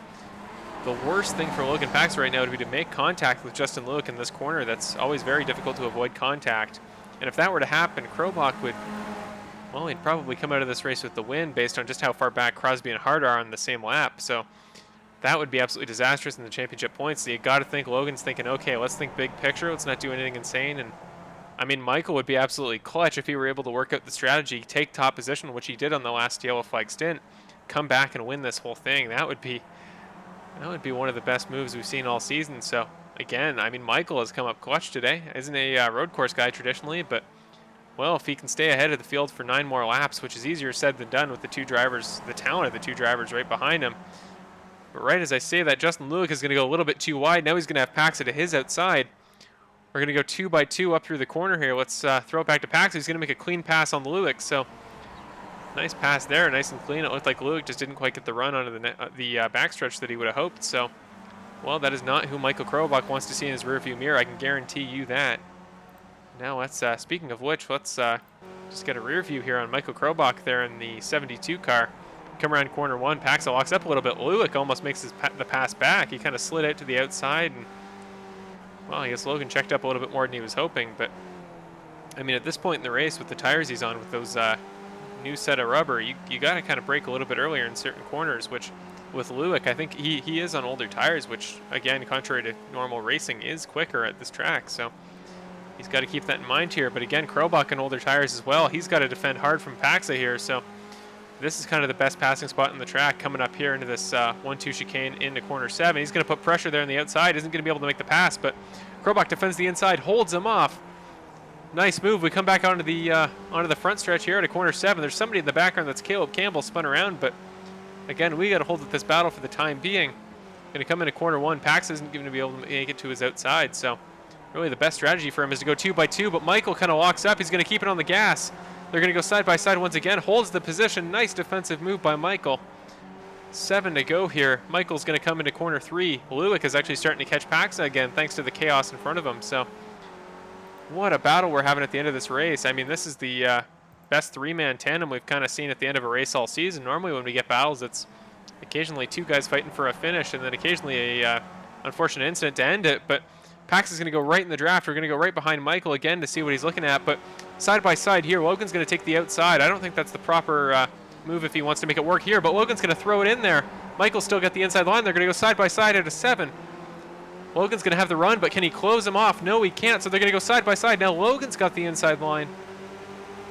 The worst thing for Logan Paxa right now would be to make contact with Justin Luke in this corner. That's always very difficult to avoid contact. And if that were to happen, Krobach would, well, he'd probably come out of this race with the win based on just how far back Crosby and Hart are on the same lap. So that would be absolutely disastrous in the championship points. So you got to think Logan's thinking, okay, let's think big picture. Let's not do anything insane. And I mean, Michael would be absolutely clutch if he were able to work out the strategy, take top position, which he did on the last yellow flag stint, come back and win this whole thing. That would be one of the best moves we've seen all season. So again, I mean, Michael has come up clutch today. Isn't a road course guy traditionally, but well, if he can stay ahead of the field for 9 more laps, which is easier said than done with the two drivers, the talent of the two drivers right behind him. But right as I say that, Justin Luke is going to go a little bit too wide. Now he's going to have Paxa to his outside. We're going to go 2 by 2 up through the corner here. Let's throw it back to Paxa. He's going to make a clean pass on Luke. So nice pass there, nice and clean. It looked like Luke just didn't quite get the run onto the backstretch that he would have hoped. So, well, that is not who Michael Krobach wants to see in his rearview mirror. I can guarantee you that. Now let's, speaking of which, let's just get a rear view here on Michael Krobach there in the 72 car. Come around corner 1, Paxa locks up a little bit. Luke almost makes the pass back. He kind of slid out to the outside, and well, I guess Logan checked up a little bit more than he was hoping. But I mean, at this point in the race, with the tires he's on, with those new set of rubber, you got to kind of brake a little bit earlier in certain corners, which with Luke, I think he is on older tires, which again, contrary to normal racing, is quicker at this track. So he's got to keep that in mind here. But again, Krobach on older tires as well. He's got to defend hard from Paxa here. So this is kind of the best passing spot in the track, coming up here into this 1-2 chicane into corner 7. He's going to put pressure there on the outside. Isn't going to be able to make the pass, but Krobach defends the inside, holds him off. Nice move. We come back onto the front stretch here at corner 7. There's somebody in the background. That's Caleb Campbell spun around, but again, we got to hold at this battle for the time being. Going to come into corner 1. Pax isn't going to be able to make it to his outside, so really the best strategy for him is to go 2 by 2, but Michael kind of locks up. He's going to keep it on the gas. They're going to go side by side once again. Holds the position. Nice defensive move by Michael. 7 to go here. Michael's going to come into corner 3. Lulick is actually starting to catch Paxa again thanks to the chaos in front of him. So what a battle we're having at the end of this race. I mean, this is the best 3-man tandem we've kind of seen at the end of a race all season. Normally when we get battles, it's occasionally 2 guys fighting for a finish and then occasionally a unfortunate incident to end it. But Pax is going to go right in the draft. We're going to go right behind Michael again to see what he's looking at. But side by side here, Logan's going to take the outside. I don't think that's the proper move if he wants to make it work here, but Logan's going to throw it in there. Michael's still got the inside line. They're going to go side by side at a 7. Logan's going to have the run, but can he close him off? No, he can't, so they're going to go side by side. Now Logan's got the inside line.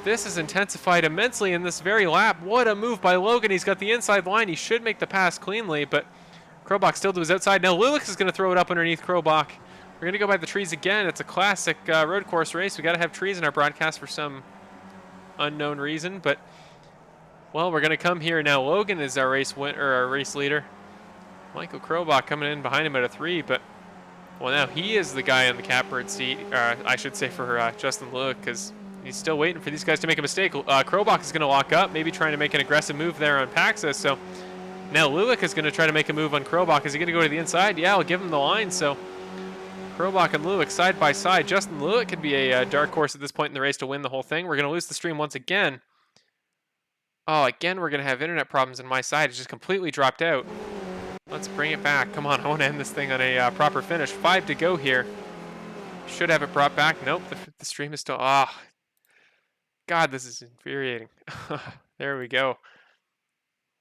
This has intensified immensely in this very lap. What a move by Logan. He's got the inside line. He should make the pass cleanly, but Krobach still to his outside. Now Lulick is going to throw it up underneath Krobach. We're going to go by the trees again. It's a classic road course race. We got to have trees in our broadcast for some unknown reason, but well, we're going to come here now. Logan is our race leader. Michael Krobach coming in behind him at a 3, but Well, now he is the guy on the catbird seat, I should say for Justin Lewick, because he's still waiting for these guys to make a mistake. Krobach is going to lock up, maybe trying to make an aggressive move there on Paxa. So now Lewick is going to try to make a move on Krobach. Is he going to go to the inside? Yeah, I'll give him the line. So Krobach and Lewick side by side. Justin Lewick could be a dark horse at this point in the race to win the whole thing. We're going to lose the stream once again. Oh, again, we're going to have internet problems on my side. It's just completely dropped out. Let's bring it back. Come on, I want to end this thing on a proper finish. 5 to go here. Should have it brought back. Nope, the stream is still... Ah, God, this is infuriating. There we go.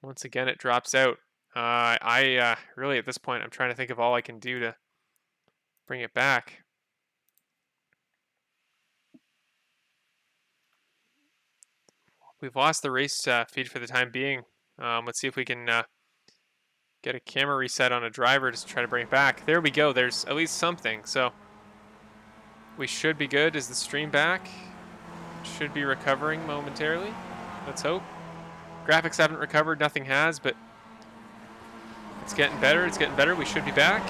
Once again, it drops out. Really, at this point, I'm trying to think of all I can do to bring it back. We've lost the race feed for the time being. Let's see if we can get a camera reset on a driver to try to bring it back. There we go. There's at least something. So we should be good. Is the stream back? Should be recovering momentarily. Let's hope. Graphics haven't recovered. Nothing has, but it's getting better. It's getting better. We should be back.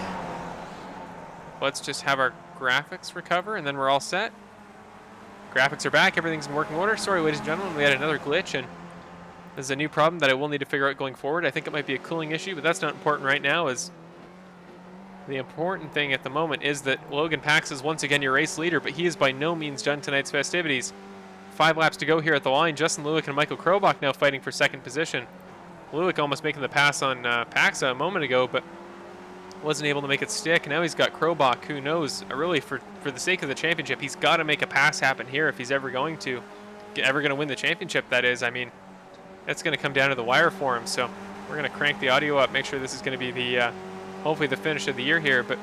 Let's just have our graphics recover, and then we're all set. Graphics are back. Everything's in working order. Sorry, ladies and gentlemen, we had another glitch, and this is a new problem that I will need to figure out going forward. I think it might be a cooling issue, but that's not important right now. As the important thing at the moment is that Logan Pax is once again your race leader, but he is by no means done tonight's festivities. 5 laps to go here at the line. Justin Lewick and Michael Krobach now fighting for second position. Lewick almost making the pass on Paxa a moment ago, but wasn't able to make it stick. Now he's got Krobach, who knows, really for the sake of the championship, he's got to make a pass happen here if he's ever going to win the championship, that is. I mean, that's going to come down to the wire for him, so we're going to crank the audio up, make sure this is going to be the, hopefully the finish of the year here, but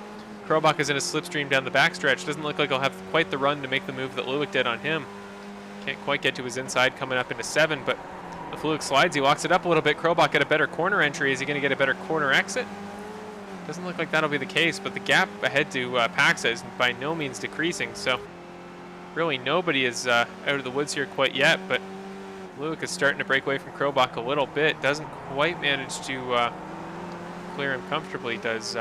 Krobach is in a slipstream down the backstretch. Doesn't look like he'll have quite the run to make the move that Lewick did on him. Can't quite get to his inside coming up into 7, but if Lewick slides, he locks it up a little bit. Krobach get a better corner entry. Is he going to get a better corner exit? Doesn't look like that'll be the case, but the gap ahead to Paxa is by no means decreasing, so really nobody is out of the woods here quite yet, but Lewick is starting to break away from Krobach a little bit. Doesn't quite manage to clear him comfortably, does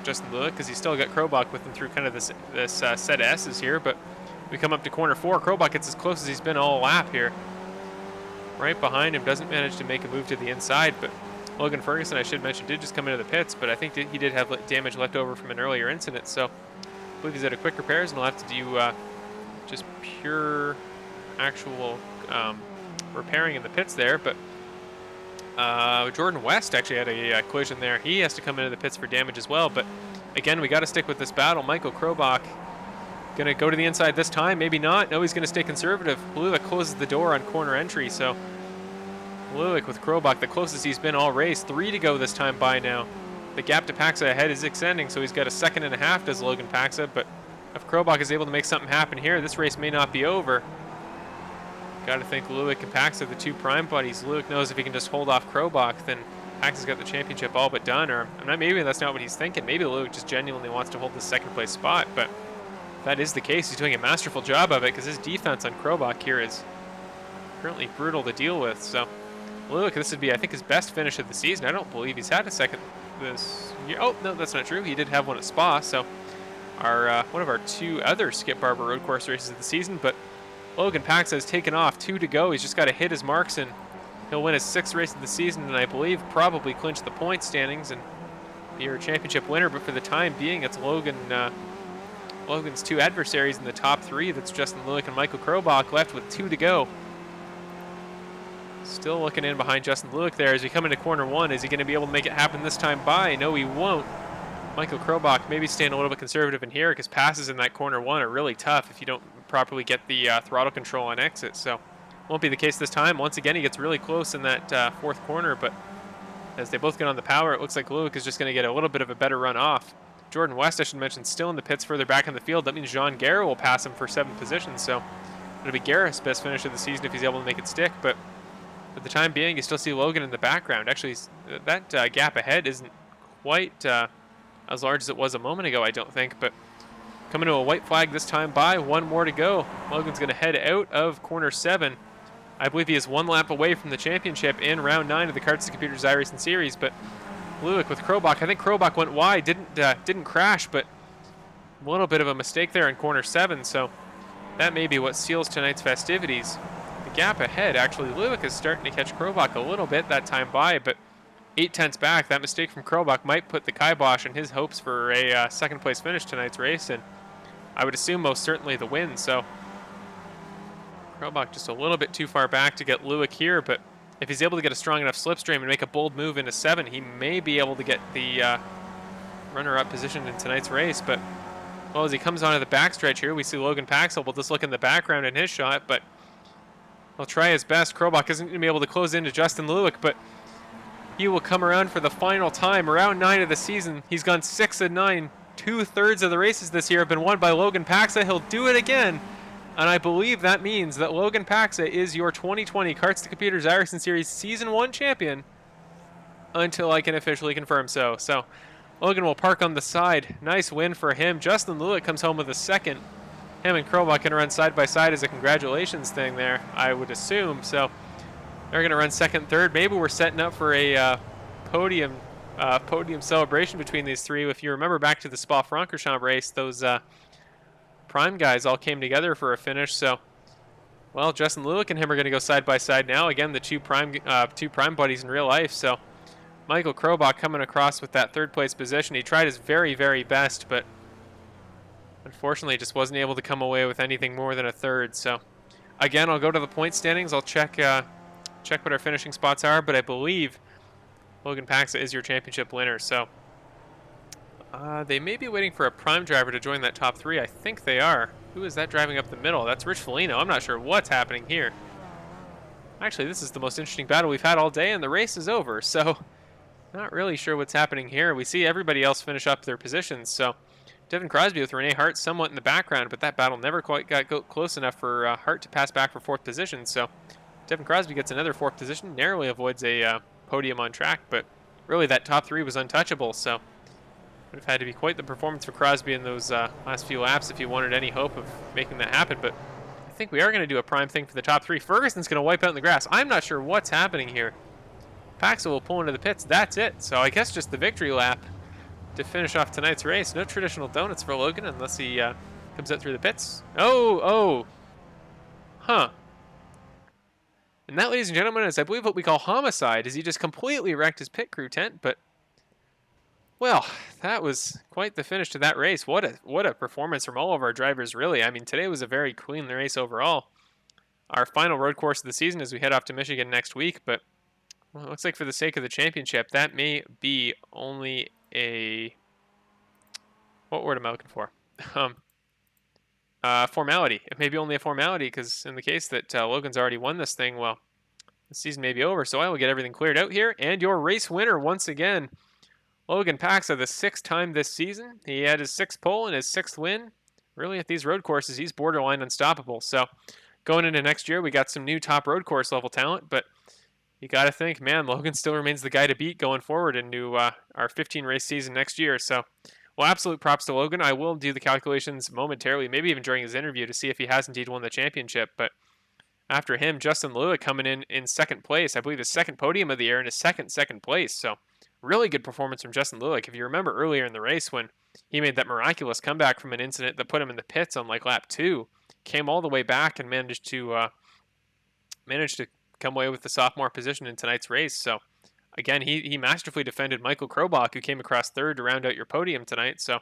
Justin Lewick, because he's still got Krobach with him through kind of this set of S's here, but we come up to corner 4. Krobach gets as close as he's been all lap here. Right behind him, doesn't manage to make a move to the inside, but Logan Ferguson, I should mention, did just come into the pits, but I think he did have damage left over from an earlier incident, so I believe he's at a quick repairs, and we'll have to do just pure actual repairing in the pits there. But Jordan West actually had a collision there. He has to come into the pits for damage as well, but again, we got to stick with this battle. Michael Krobach gonna go to the inside this time, maybe not. No, he's gonna stay conservative. Lewick closes the door on corner entry, so Lewick with Krobach, the closest he's been all race. 3 to go this time by now. The gap to Paxa ahead is extending, so he's got a 2.5 seconds, does Logan Paxa, but if Krobach is able to make something happen here, this race may not be over. Got to think Lewick and Paxa, the 2 prime buddies. Lewick knows if he can just hold off Krobach, then Paxa's got the championship all but done, or maybe that's not what he's thinking. Maybe Lewick just genuinely wants to hold the 2nd place spot, but if that is the case, he's doing a masterful job of it, because his defense on Krobach here is currently brutal to deal with, so Lewick, this would be, I think, his best finish of the season. I don't believe he's had a second this year. Oh, no, that's not true. He did have one at Spa, so our one of our 2 other Skip Barber road course races of the season, but Logan Paxa has taken off. 2 to go. He's just got to hit his marks, and he'll win his 6th race of the season, and I believe probably clinch the point standings and be your championship winner, but for the time being, it's Logan's 2 adversaries in the top 3. That's Justin Lewick and Michael Krobach, left with 2 to go. Still looking in behind Justin Lewick there as we come into corner 1. Is he going to be able to make it happen this time by? No, he won't. Michael Krobach maybe staying a little bit conservative in here, because passes in that corner 1 are really tough if you don't properly get the throttle control on exit. So won't be the case this time. Once again, he gets really close in that 4th corner, but as they both get on the power, it looks like Lewick is just going to get a little bit of a better run off. Jordan West, I should mention, still in the pits further back in the field. That means Jean Garrett will pass him for 7th position, so it'll be Garrett's best finish of the season if he's able to make it stick, but for the time being, you still see Logan in the background. Actually, that gap ahead isn't quite as large as it was a moment ago, I don't think. But coming to a white flag this time by. 1 more to go. Logan's going to head out of corner 7. I believe he is 1 lap away from the championship in round 9 of the Karts and Computers iRacing Series. But Lewick with Krobach. I think Krobach went wide, didn't crash, but A little bit of a mistake there in corner 7, so that may be what seals tonight's festivities. The gap ahead, actually, Lewick is starting to catch Krobach a little bit that time by, but 8 tenths back. That mistake from Krobach might put the kibosh in his hopes for a second place finish tonight's race, and I would assume most certainly the win. So Krobach just a little bit too far back to get Lewick here, but if he's able to get a strong enough slipstream and make a bold move into 7, he may be able to get the runner-up position in tonight's race. But well, as he comes onto the backstretch here, we see Logan Paxel will just look in the background in his shot, but he'll try his best. Krobach isn't going to be able to close into Justin Lewick, but he will come around for the final time. Round 9 of the season. He's gone 6 of 9. 2/3 of the races this year have been won by Logan Paxa. He'll do it again. And I believe that means that Logan Paxa is your 2020 Karts to Computers Iverson Series Season 1 champion until I can officially confirm so. So Logan will park on the side. Nice win for him. Justin Lewick comes home with a second. Him and Krobach can run side by side as a congratulations thing there, I would assume. So they're going to run second, third. Maybe we're setting up for a podium celebration between these three. If you remember back to the Spa-Francorchamps race, those Prime guys all came together for a finish. So, well, Justin Lewick and him are going to go side by side now. Again, the two prime buddies in real life. So Michael Krobach coming across with that third place position. He tried his very, very best, but unfortunately just wasn't able to come away with anything more than a third. So again, I'll go to the point standings. I'll check what our finishing spots are, but I believe Logan Paxa is your championship winner. So they may be waiting for a prime driver to join that top 3. I think they are. Who is that driving up the middle? That's Rich Foligno. I'm not sure what's happening here. Actually, this is the most interesting battle we've had all day, and the race is over. So not really sure what's happening here. We see everybody else finish up their positions. So Devin Crosby with Renee Hart somewhat in the background, but that battle never quite got close enough for Hart to pass back for 4th position. So Devin Crosby gets another 4th position, narrowly avoids a podium on track, but really that top 3 was untouchable. So would have had to be quite the performance for Crosby in those last few laps if he wanted any hope of making that happen. But I think we are going to do a prime thing for the top 3. Ferguson's going to wipe out in the grass. I'm not sure what's happening here. Paxa will pull into the pits. That's it. So I guess just the victory lap to finish off tonight's race. No traditional donuts for Logan unless he comes out through the pits. Oh. Huh. And that, ladies and gentlemen, is, I believe, what we call homicide, is he just completely wrecked his pit crew tent. But, well, that was quite the finish to that race. What a performance from all of our drivers, really. I mean, today was a very clean race overall. Our final road course of the season as we head off to Michigan next week. But, well, it looks like for the sake of the championship, that may be only a... What word am I looking for? Formality. It may be only a formality because in the case that Logan's already won this thing, well, the season may be over. So I will get everything cleared out here. And your race winner once again, Logan Paxa, the 6th time this season. He had his 6th pole and his 6th win. Really, at these road courses, he's borderline unstoppable. So going into next year, we got some new top road course level talent, but you got to think, man, Logan still remains the guy to beat going forward into our 15 race season next year. So, well, absolute props to Logan. I will do the calculations momentarily, maybe even during his interview, to see if he has indeed won the championship. But after him, Justin Lewick coming in 2nd place. I believe his 2nd podium of the year and his second place. So really good performance from Justin Lewick. If you remember earlier in the race when he made that miraculous comeback from an incident that put him in the pits on like lap 2, came all the way back and managed to come away with the sophomore position in tonight's race. So again, he masterfully defended Michael Krobach, who came across 3rd to round out your podium tonight. So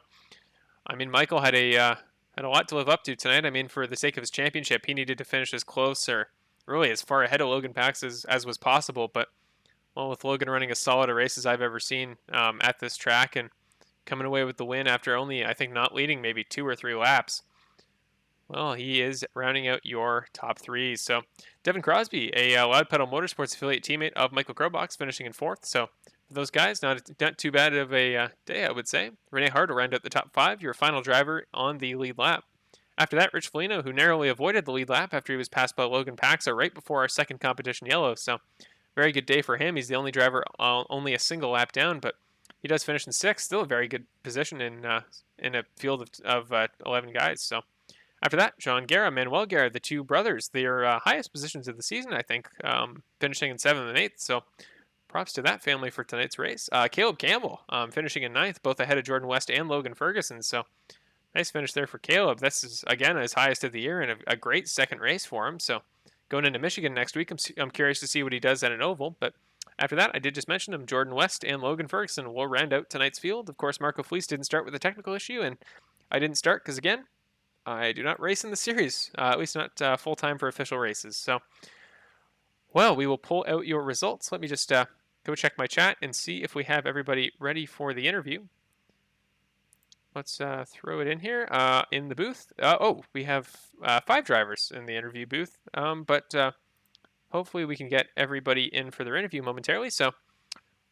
I mean, Michael had a lot to live up to tonight. I mean, for the sake of his championship, he needed to finish as close or really as far ahead of Logan Pax as was possible. But well, with Logan running as solid a race as I've ever seen at this track and coming away with the win after only, I think, not leading maybe 2 or 3 laps, well, he is rounding out your top 3. So Devin Crosby, a Loud Pedal Motorsports affiliate teammate of Michael Krobach, finishing in 4th. So for those guys, not too bad of a day, I would say. Renee Hart will round out the top 5, your final driver on the lead lap. After that, Rich Foligno, who narrowly avoided the lead lap after he was passed by Logan Paxa right before our 2nd competition yellow. So very good day for him. He's the only driver only a single lap down, but he does finish in 6th. Still a very good position in a field of 11 guys. So after that, John Guerra, Manuel Guerra, the 2 brothers, their highest positions of the season, I think, finishing in 7th and 8th. So props to that family for tonight's race. Caleb Campbell finishing in 9th, both ahead of Jordan West and Logan Ferguson. So Nice finish there for Caleb. This is, again, his highest of the year and a great second race for him. So going into Michigan next week, I'm curious to see what he does at an oval. But after that, I did just mention him. Jordan West and Logan Ferguson will round out tonight's field. Of course, Marco Fleece didn't start with a technical issue, and I didn't start because, again, I do not race in the series, at least not full time for official races. So, well, we will pull out your results. Let me just go check my chat and see if we have everybody ready for the interview. Let's throw it in here in the booth. Oh, we have 5 drivers in the interview booth, but hopefully we can get everybody in for their interview momentarily. So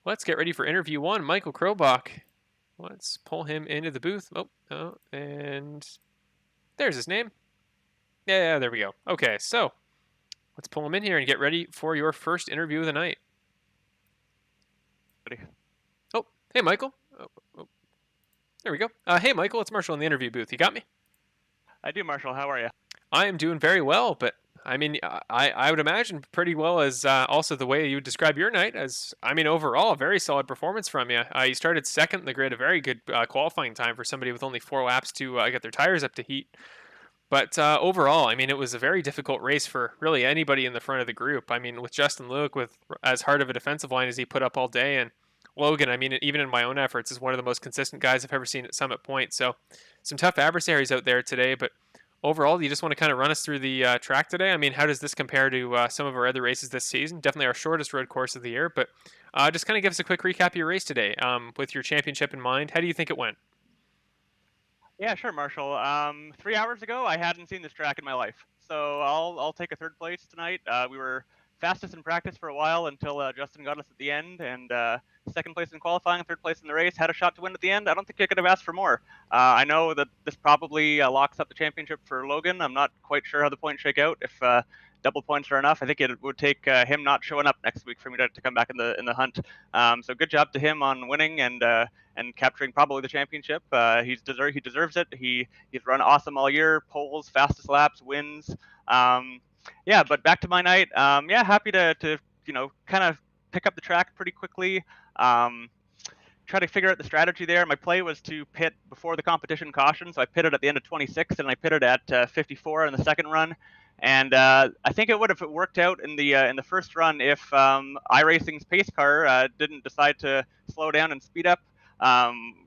let's get ready for interview 1. Michael Krobach. Let's pull him into the booth. Oh, and there's his name. Yeah, there we go. Okay, so let's pull him in here and get ready for your first interview of the night. Oh, hey, Michael. Oh, there we go. Hey, Michael, it's Marshall in the interview booth. You got me? I do, Marshall. How are you? I am doing very well, but I mean, I would imagine pretty well as also the way you would describe your night as, I mean, overall, a very solid performance from you. You started second in the grid, a very good qualifying time for somebody with only 4 laps to get their tires up to heat. But overall, I mean, it was a very difficult race for really anybody in the front of the group. I mean, with Justin Luke, with as hard of a defensive line as he put up all day, and Logan, I mean, even in my own efforts, is one of the most consistent guys I've ever seen at Summit Point. So some tough adversaries out there today, but overall, you just want to kind of run us through the track today? I mean, how does this compare to some of our other races this season? Definitely our shortest road course of the year, but just kind of give us a quick recap of your race today with your championship in mind. How do you think it went? Yeah, sure, Marshall. 3 hours ago, I hadn't seen this track in my life, so I'll take a third place tonight. We were fastest in practice for a while until Justin got us at the end, and second place in qualifying, third place in the race, had a shot to win at the end. I don't think I could have asked for more. I know that this probably locks up the championship for Logan. I'm not quite sure how the points shake out. If double points are enough, I think it would take him not showing up next week for me to come back in the hunt. So good job to him on winning and capturing probably the championship. He deserves it. He's run awesome all year. Poles, fastest laps, wins. Yeah, but back to my night. Yeah, happy to kind of pick up the track pretty quickly. Try to figure out the strategy there. My play was to pit before the competition caution, so I pitted at the end of 26, and I pitted at 54 in the second run. And I think it would have worked out in the first run if iRacing's pace car didn't decide to slow down and speed up.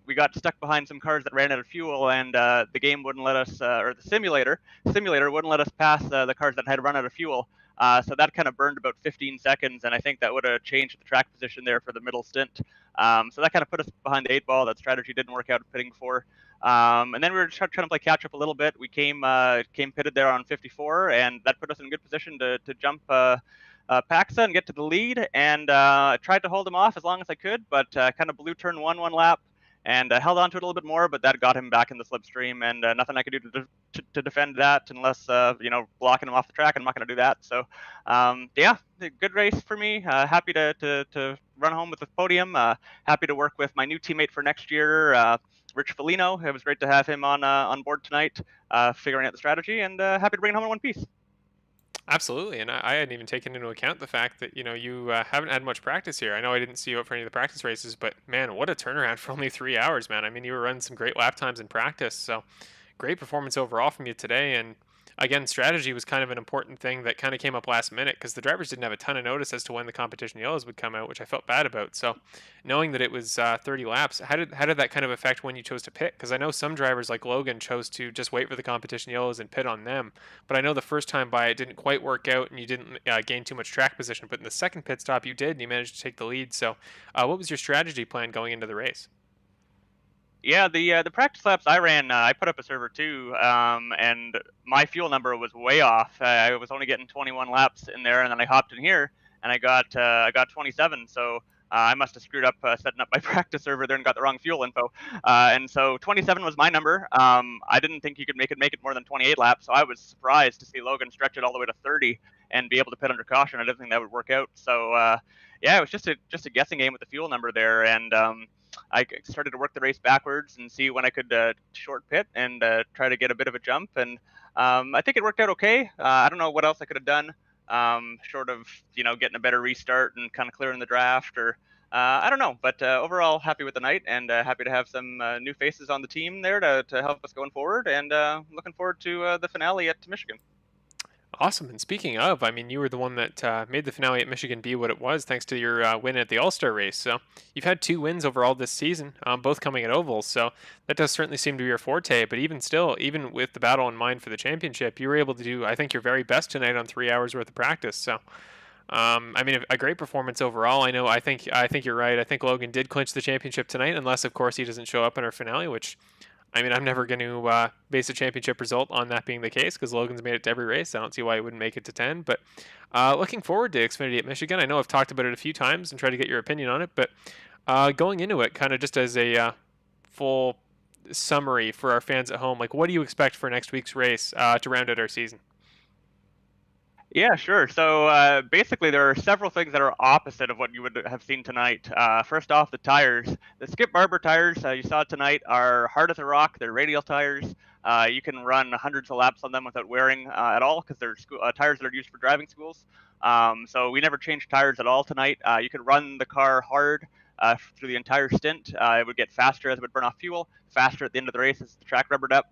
We got stuck behind some cars that ran out of fuel, and the game wouldn't let us, or the simulator wouldn't let us pass the cars that had run out of fuel. So that kind of burned about 15 seconds, and I think that would have changed the track position there for the middle stint. So that kind of put us behind the 8 ball. That strategy didn't work out pitting for. And then we were trying to play catch up a little bit. We came pitted there on 54, and that put us in a good position to jump Paxa and get to the lead. And I tried to hold him off as long as I could, but kind of blew turn one lap and held on to it a little bit more, but that got him back in the slipstream, and nothing I could do to defend that unless blocking him off the track. I'm not going to do that. So yeah, good race for me. Happy to run home with the podium. Happy to work with my new teammate for next year, Rich Felino. It was great to have him on board tonight, figuring out the strategy, and happy to bring it home in one piece. Absolutely, and I hadn't even taken into account the fact that you haven't had much practice here. I know I didn't see you out for any of the practice races, but man, what a turnaround for only 3 hours, man! I mean, you were running some great lap times in practice, so great performance overall from you today. And again, strategy was kind of an important thing that kind of came up last minute because the drivers didn't have a ton of notice as to when the competition yellows would come out, which I felt bad about. So knowing that it was 30 laps, how did that kind of affect when you chose to pit? Because I know some drivers like Logan chose to just wait for the competition yellows and pit on them. But I know the first time by it didn't quite work out and you didn't gain too much track position. But in the second pit stop, you did and you managed to take the lead. So what was your strategy plan going into the race? Yeah, the practice laps I ran, I put up a server too, and my fuel number was way off. I was only getting 21 laps in there, and then I hopped in here and I got 27. So I must have screwed up setting up my practice server there and got the wrong fuel info. And so 27 was my number. I didn't think you could make it more than 28 laps, so I was surprised to see Logan stretch it all the way to 30 and be able to pit under caution. I didn't think that would work out. So yeah, it was just a guessing game with the fuel number there, and I started to work the race backwards and see when I could short pit and try to get a bit of a jump. And I think it worked out okay. I don't know what else I could have done, short of getting a better restart and kind of clearing the draft or I don't know, but overall happy with the night and happy to have some new faces on the team there to help us going forward, and looking forward to the finale at Michigan. Awesome. And speaking of, I mean, you were the one that made the finale at Michigan be what it was, thanks to your win at the All Star race. So you've had 2 wins overall this season, both coming at ovals. So that does certainly seem to be your forte. But even still, even with the battle in mind for the championship, you were able to do, I think, your very best tonight on 3 hours worth of practice. So I mean, a great performance overall. I know. I think you're right. I think Logan did clinch the championship tonight, unless, of course, he doesn't show up in our finale. Which, I mean, I'm never going to base a championship result on that being the case because Logan's made it to every race. I don't see why he wouldn't make it to 10. But looking forward to Xfinity at Michigan. I know I've talked about it a few times and tried to get your opinion on it. But going into it, kind of just as a full summary for our fans at home, like what do you expect for next week's race to round out our season? Yeah, sure. So basically, there are several things that are opposite of what you would have seen tonight. First off, the tires. The Skip Barber tires you saw tonight are hard as a rock. They're radial tires. You can run hundreds of laps on them without wearing at all because they're tires that are used for driving schools. So we never changed tires at all tonight. You could run the car hard through the entire stint. It would get faster as it would burn off fuel, faster at the end of the race as the track rubbered up.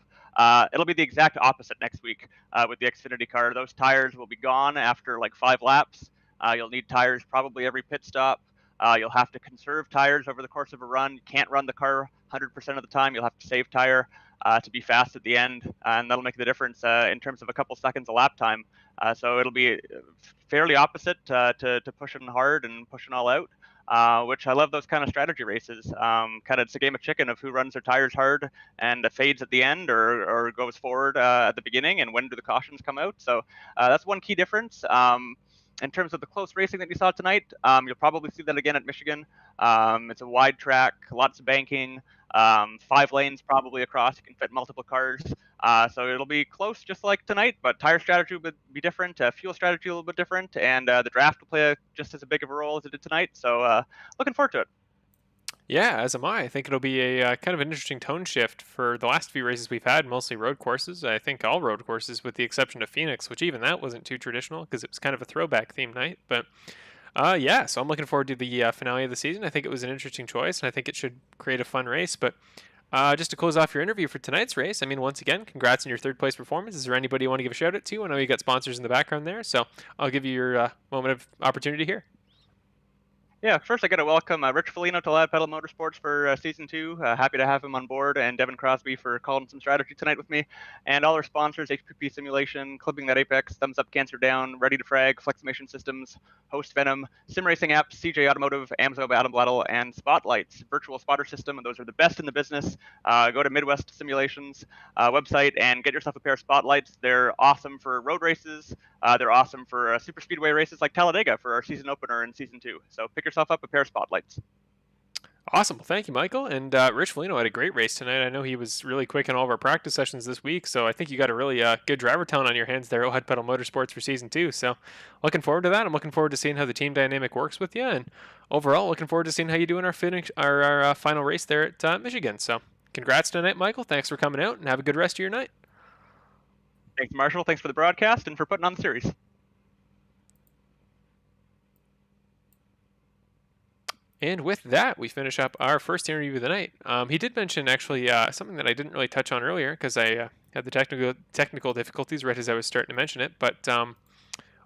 It'll be the exact opposite next week with the Xfinity car. Those tires will be gone after like 5 laps. You'll need tires probably every pit stop. You'll have to conserve tires over the course of a run. You can't run the car 100% of the time. You'll have to save tire to be fast at the end, and that'll make the difference in terms of a couple seconds of lap time. So it'll be fairly opposite to pushing hard and pushing all out. Which I love those kind of strategy races. Kind of it's a game of chicken of who runs their tires hard and fades at the end or goes forward at the beginning, and when do the cautions come out. So that's one key difference. In terms of the close racing that you saw tonight, you'll probably see that again at Michigan. It's a wide track, lots of banking, 5 lanes probably across. You can fit multiple cars. So it'll be close just like tonight, but tire strategy would be different, fuel strategy a little bit different, and the draft will play just as big of a role as it did tonight. So looking forward to it. Yeah, as am I. I think it'll be a kind of an interesting tone shift for the last few races we've had, mostly road courses. I think all road courses, with the exception of Phoenix, which even that wasn't too traditional because it was kind of a throwback theme night. But yeah, so I'm looking forward to the finale of the season. I think it was an interesting choice, and I think it should create a fun race. But just to close off your interview for tonight's race, I mean, once again, congrats on your third place performance. Is there anybody you want to give a shout out to? I know you got sponsors in the background there, so I'll give you your moment of opportunity here. Yeah, first I got to welcome Rich Foligno to Lad Pedal Motorsports for Season 2. Happy to have him on board, and Devin Crosby for calling some strategy tonight with me. And all our sponsors, HPP Simulation, Clipping That Apex, Thumbs Up Cancer Down, Ready to Frag, Fleximation Systems, Host Venom, Sim Racing Apps, CJ Automotive, Amzo Adam Blattle, and Spotlights, Virtual Spotter System, and those are the best in the business. Go to Midwest Simulations website and get yourself a pair of Spotlights. They're awesome for road races. They're awesome for super speedway races like Talladega for our season opener in Season 2. So pick yourself up a pair of Spotlights. Awesome. Well, thank you, Michael. And Rich Foligno had a great race tonight. I know he was really quick in all of our practice sessions this week, so I think you got a really good driver talent on your hands there at Head Pedal Motorsports for Season 2. So looking forward to that. I'm looking forward to seeing how the team dynamic works with you, and overall looking forward to seeing how you do in our final race there at Michigan. So congrats tonight, Michael. Thanks for coming out, and have a good rest of your night. Thanks, Marshall. Thanks for the broadcast and for putting on the series. And with that, we finish up our first interview of the night. He did mention actually something that I didn't really touch on earlier because I had the technical difficulties right as I was starting to mention it. But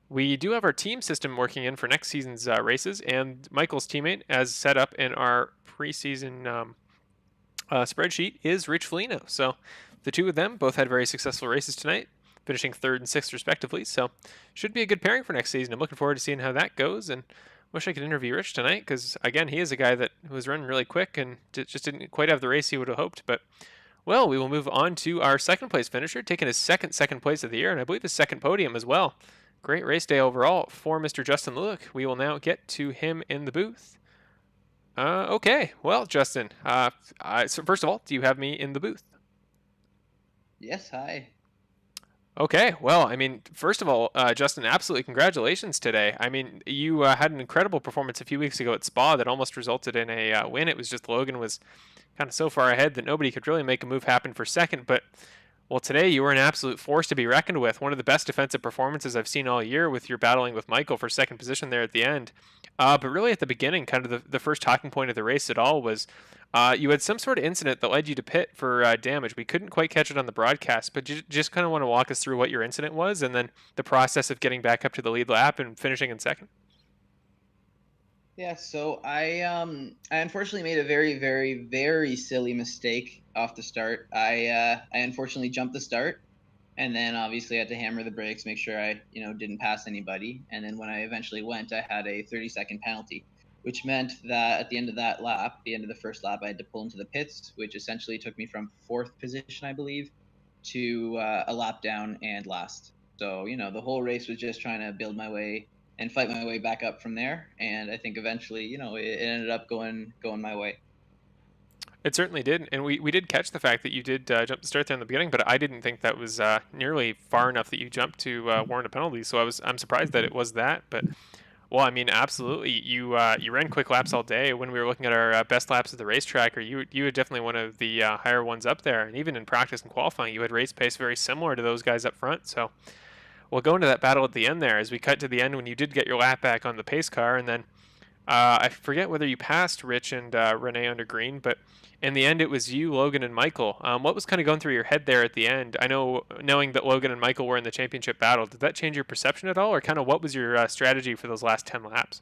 we do have our team system working in for next season's races, and Michael's teammate, as set up in our preseason spreadsheet, is Rich Foligno. So the two of them both had very successful races tonight, finishing 3rd and 6th respectively. So should be a good pairing for next season. I'm looking forward to seeing how that goes, and wish I could interview Rich tonight because, again, he is a guy that was running really quick and just didn't quite have the race he would have hoped. But, well, we will move on to our second place finisher, taking his second place of the year, and I believe his second podium as well. Great race day overall for Mr. Justin Lulick. We will now get to him in the booth. Okay, well, Justin, so first of all, do you have me in the booth? Yes, hi. Okay, well, I mean, first of all, Justin, absolutely congratulations today. I mean, you had an incredible performance a few weeks ago at Spa that almost resulted in a win. It was just Logan was kind of so far ahead that nobody could really make a move happen for second. But, well, today you were an absolute force to be reckoned with. One of the best defensive performances I've seen all year with your battling with Michael for second position there at the end. But really, at the beginning, kind of the first talking point of the race at all was you had some sort of incident that led you to pit for damage. We couldn't quite catch it on the broadcast, but you just kind of want to walk us through what your incident was and then the process of getting back up to the lead lap and finishing in second. Yeah, so I unfortunately made a very, very, very silly mistake off the start. I unfortunately jumped the start, and then obviously had to hammer the brakes, make sure I didn't pass anybody. And then when I eventually went, I had a 30-second penalty, which meant that at the end of that lap, the end of the first lap, I had to pull into the pits, which essentially took me from fourth position, I believe, to a lap down and last. So the whole race was just trying to build my way and fight my way back up from there. And I think eventually, it ended up going my way. It certainly did, and we did catch the fact that you did jump the start there in the beginning, but I didn't think that was nearly far enough that you jumped to warrant a penalty. So I'm surprised that it was that. But well, I mean, absolutely, you ran quick laps all day. When we were looking at our best laps of the racetrack, or you were definitely one of the higher ones up there. And even in practice and qualifying, you had race pace very similar to those guys up front. So we'll go into that battle at the end there as we cut to the end when you did get your lap back on the pace car, and then I forget whether you passed Rich and Renee under green, but in the end, it was you, Logan, and Michael. What was kind of going through your head there at the end? I know, knowing that Logan and Michael were in the championship battle, did that change your perception at all, or kind of what was your strategy for those last 10 laps?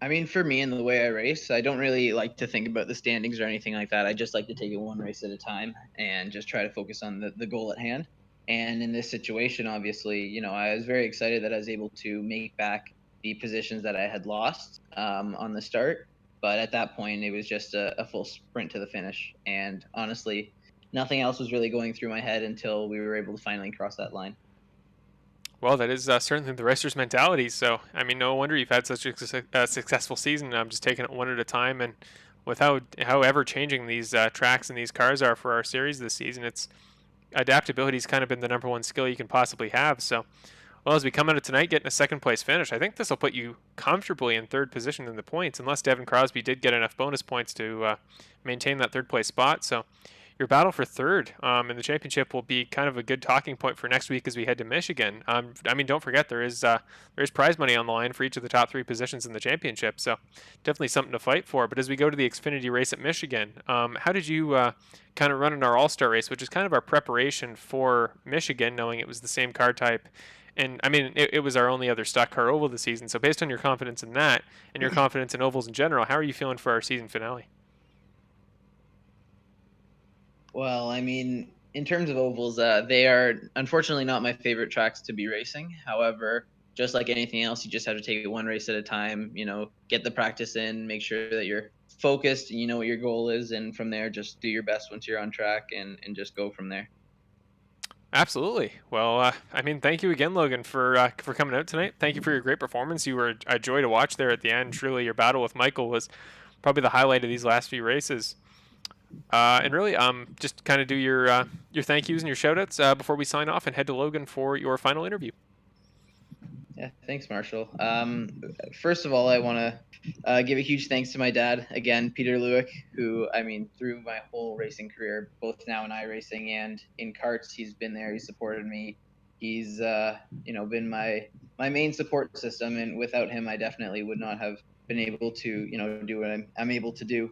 I mean, for me and the way I race, I don't really like to think about the standings or anything like that. I just like to take it one race at a time and just try to focus on the goal at hand. And in this situation, obviously, I was very excited that I was able to make back the positions that I had lost on the start. But at that point, it was just a full sprint to the finish. And honestly, nothing else was really going through my head until we were able to finally cross that line. Well, that is certainly the racer's mentality. So, I mean, no wonder you've had such a successful season. I'm just taking it one at a time, and with how ever changing these tracks and these cars are for our series this season, it's adaptability's kind of been the number one skill you can possibly have. So, well, as we come out of tonight, getting a second place finish, I think this will put you comfortably in third position in the points, unless Devin Crosby did get enough bonus points to maintain that third place spot. So your battle for third in the championship will be kind of a good talking point for next week as we head to Michigan. I mean, don't forget there is prize money on the line for each of the top three positions in the championship, so definitely something to fight for. But as we go to the Xfinity race at Michigan, how did you kind of run in our All-Star race, which is kind of our preparation for Michigan, knowing it was the same car type? And I mean, it was our only other stock car oval this season. So based on your confidence in that and your confidence in ovals in general, how are you feeling for our season finale? Well, I mean, in terms of ovals, they are unfortunately not my favorite tracks to be racing. However, just like anything else, you just have to take it one race at a time, get the practice in, make sure that you're focused and you know what your goal is. And from there, just do your best once you're on track and just go from there. Absolutely. Well, I mean, thank you again, Logan, for coming out tonight. Thank you for your great performance. You were a joy to watch there at the end. Truly, your battle with Michael was probably the highlight of these last few races. And really, just kind of do your thank yous and your shout outs before we sign off and head to Logan for your final interview. Yeah, thanks, Marshall. First of all, I want to give a huge thanks to my dad again, Peter Lewick, who, I mean, through my whole racing career, both now in iRacing and in karts, he's been there. He's supported me. He's been my main support system, and without him, I definitely would not have been able to do what I'm able to do.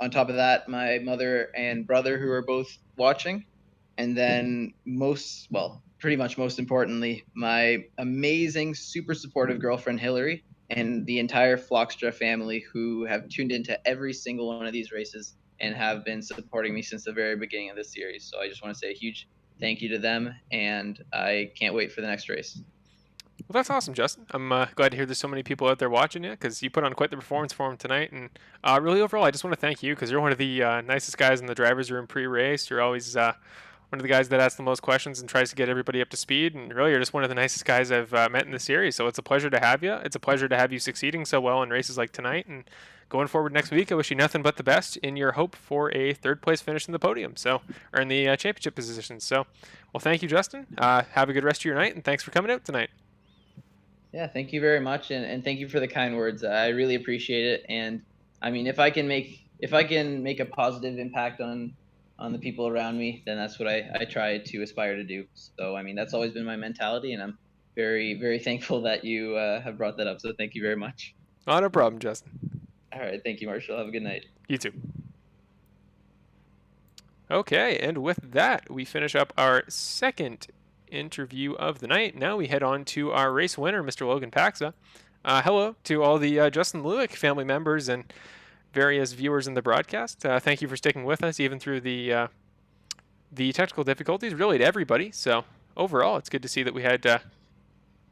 On top of that, my mother and brother, who are both watching, and then pretty much most importantly, my amazing, super supportive girlfriend, Hillary, and the entire Flockstra family who have tuned into every single one of these races and have been supporting me since the very beginning of this series. So I just want to say a huge thank you to them, and I can't wait for the next race. Well, that's awesome, Justin. I'm glad to hear there's so many people out there watching you because you put on quite the performance for him tonight. And really, overall, I just want to thank you because you're one of the nicest guys in the driver's room pre-race. You're always one of the guys that asks the most questions and tries to get everybody up to speed. And really, you're just one of the nicest guys I've met in the series. So it's a pleasure to have you. It's a pleasure to have you succeeding so well in races like tonight. And going forward next week, I wish you nothing but the best in your hope for a third place finish in the podium. So, or in the championship position. So, well, thank you, Justin. Have a good rest of your night, and thanks for coming out tonight. Yeah, thank you very much, and thank you for the kind words. I really appreciate it. And I mean, if I can make a positive impact on the people around me, then that's what I try to aspire to do. So I mean, that's always been my mentality, and I'm very, very thankful that you have brought that up. So thank you very much. Oh, no problem, Justin. All right. Thank you, Marshall. Have a good night. You too. Okay, and with that, we finish up our second interview of the night. Now we head on to our race winner, Mr. Logan Paxa. Hello to all the Justin Lewick family members and various viewers in the broadcast. Thank you for sticking with us even through the technical difficulties, really to everybody. So overall, it's good to see that we had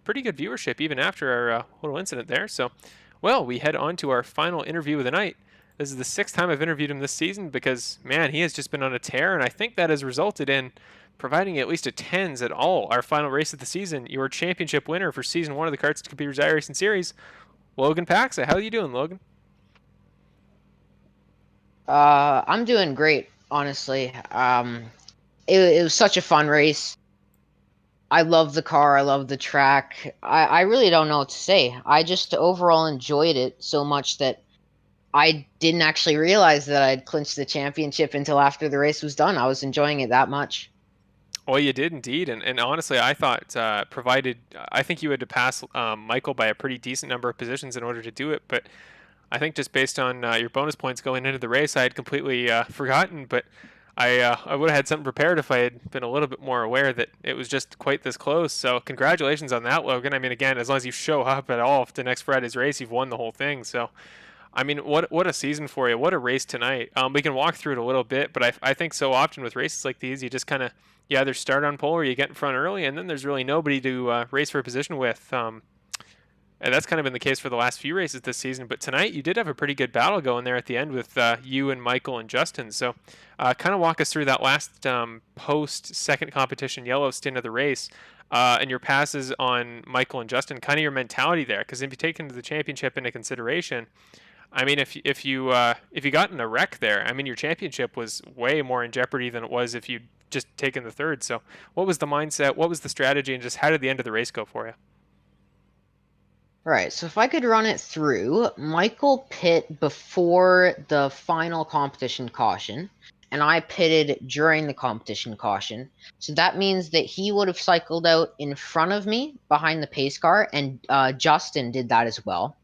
pretty good viewership even after our little incident there. So, well, we head on to our final interview of the night. This is the 6th time I've interviewed him this season because, man, he has just been on a tear, and I think that has resulted in providing at least a tens at all. Our final race of the season, your championship winner for Season 1 of the Karts to Computers iRacing Series, Logan Paxa. How are you doing, Logan? I'm doing great, honestly. It was such a fun race. I love the car. I love the track. I really don't know what to say. I just overall enjoyed it so much that I didn't actually realize that I'd clinched the championship until after the race was done. I was enjoying it that much. Well, you did indeed, and honestly, I thought provided I think you had to pass Michael by a pretty decent number of positions in order to do it, but I think just based on your bonus points going into the race, I had completely forgotten. But I would have had something prepared if I had been a little bit more aware that it was just quite this close. So congratulations on that, Logan. I mean, again, as long as you show up at all to next Friday's race, you've won the whole thing. So I mean, what a season for you. What a race tonight. We can walk through it a little bit, but I think so often with races like these, you just kind of, you either start on pole or you get in front early, and then there's really nobody to race for a position with. And that's kind of been the case for the last few races this season. But tonight, you did have a pretty good battle going there at the end with you and Michael and Justin. So kind of walk us through that last post-second competition yellow stint of the race and your passes on Michael and Justin, kind of your mentality there. Because if you take into the championship into consideration, I mean, if you got in a wreck there, I mean, your championship was way more in jeopardy than it was if you'd just taken the third. So what was the mindset? What was the strategy? And just how did the end of the race go for you? Right, so if I could run it through, Michael pit before the final competition caution, and I pitted during the competition caution. So that means that he would have cycled out in front of me behind the pace car, and Justin did that as well.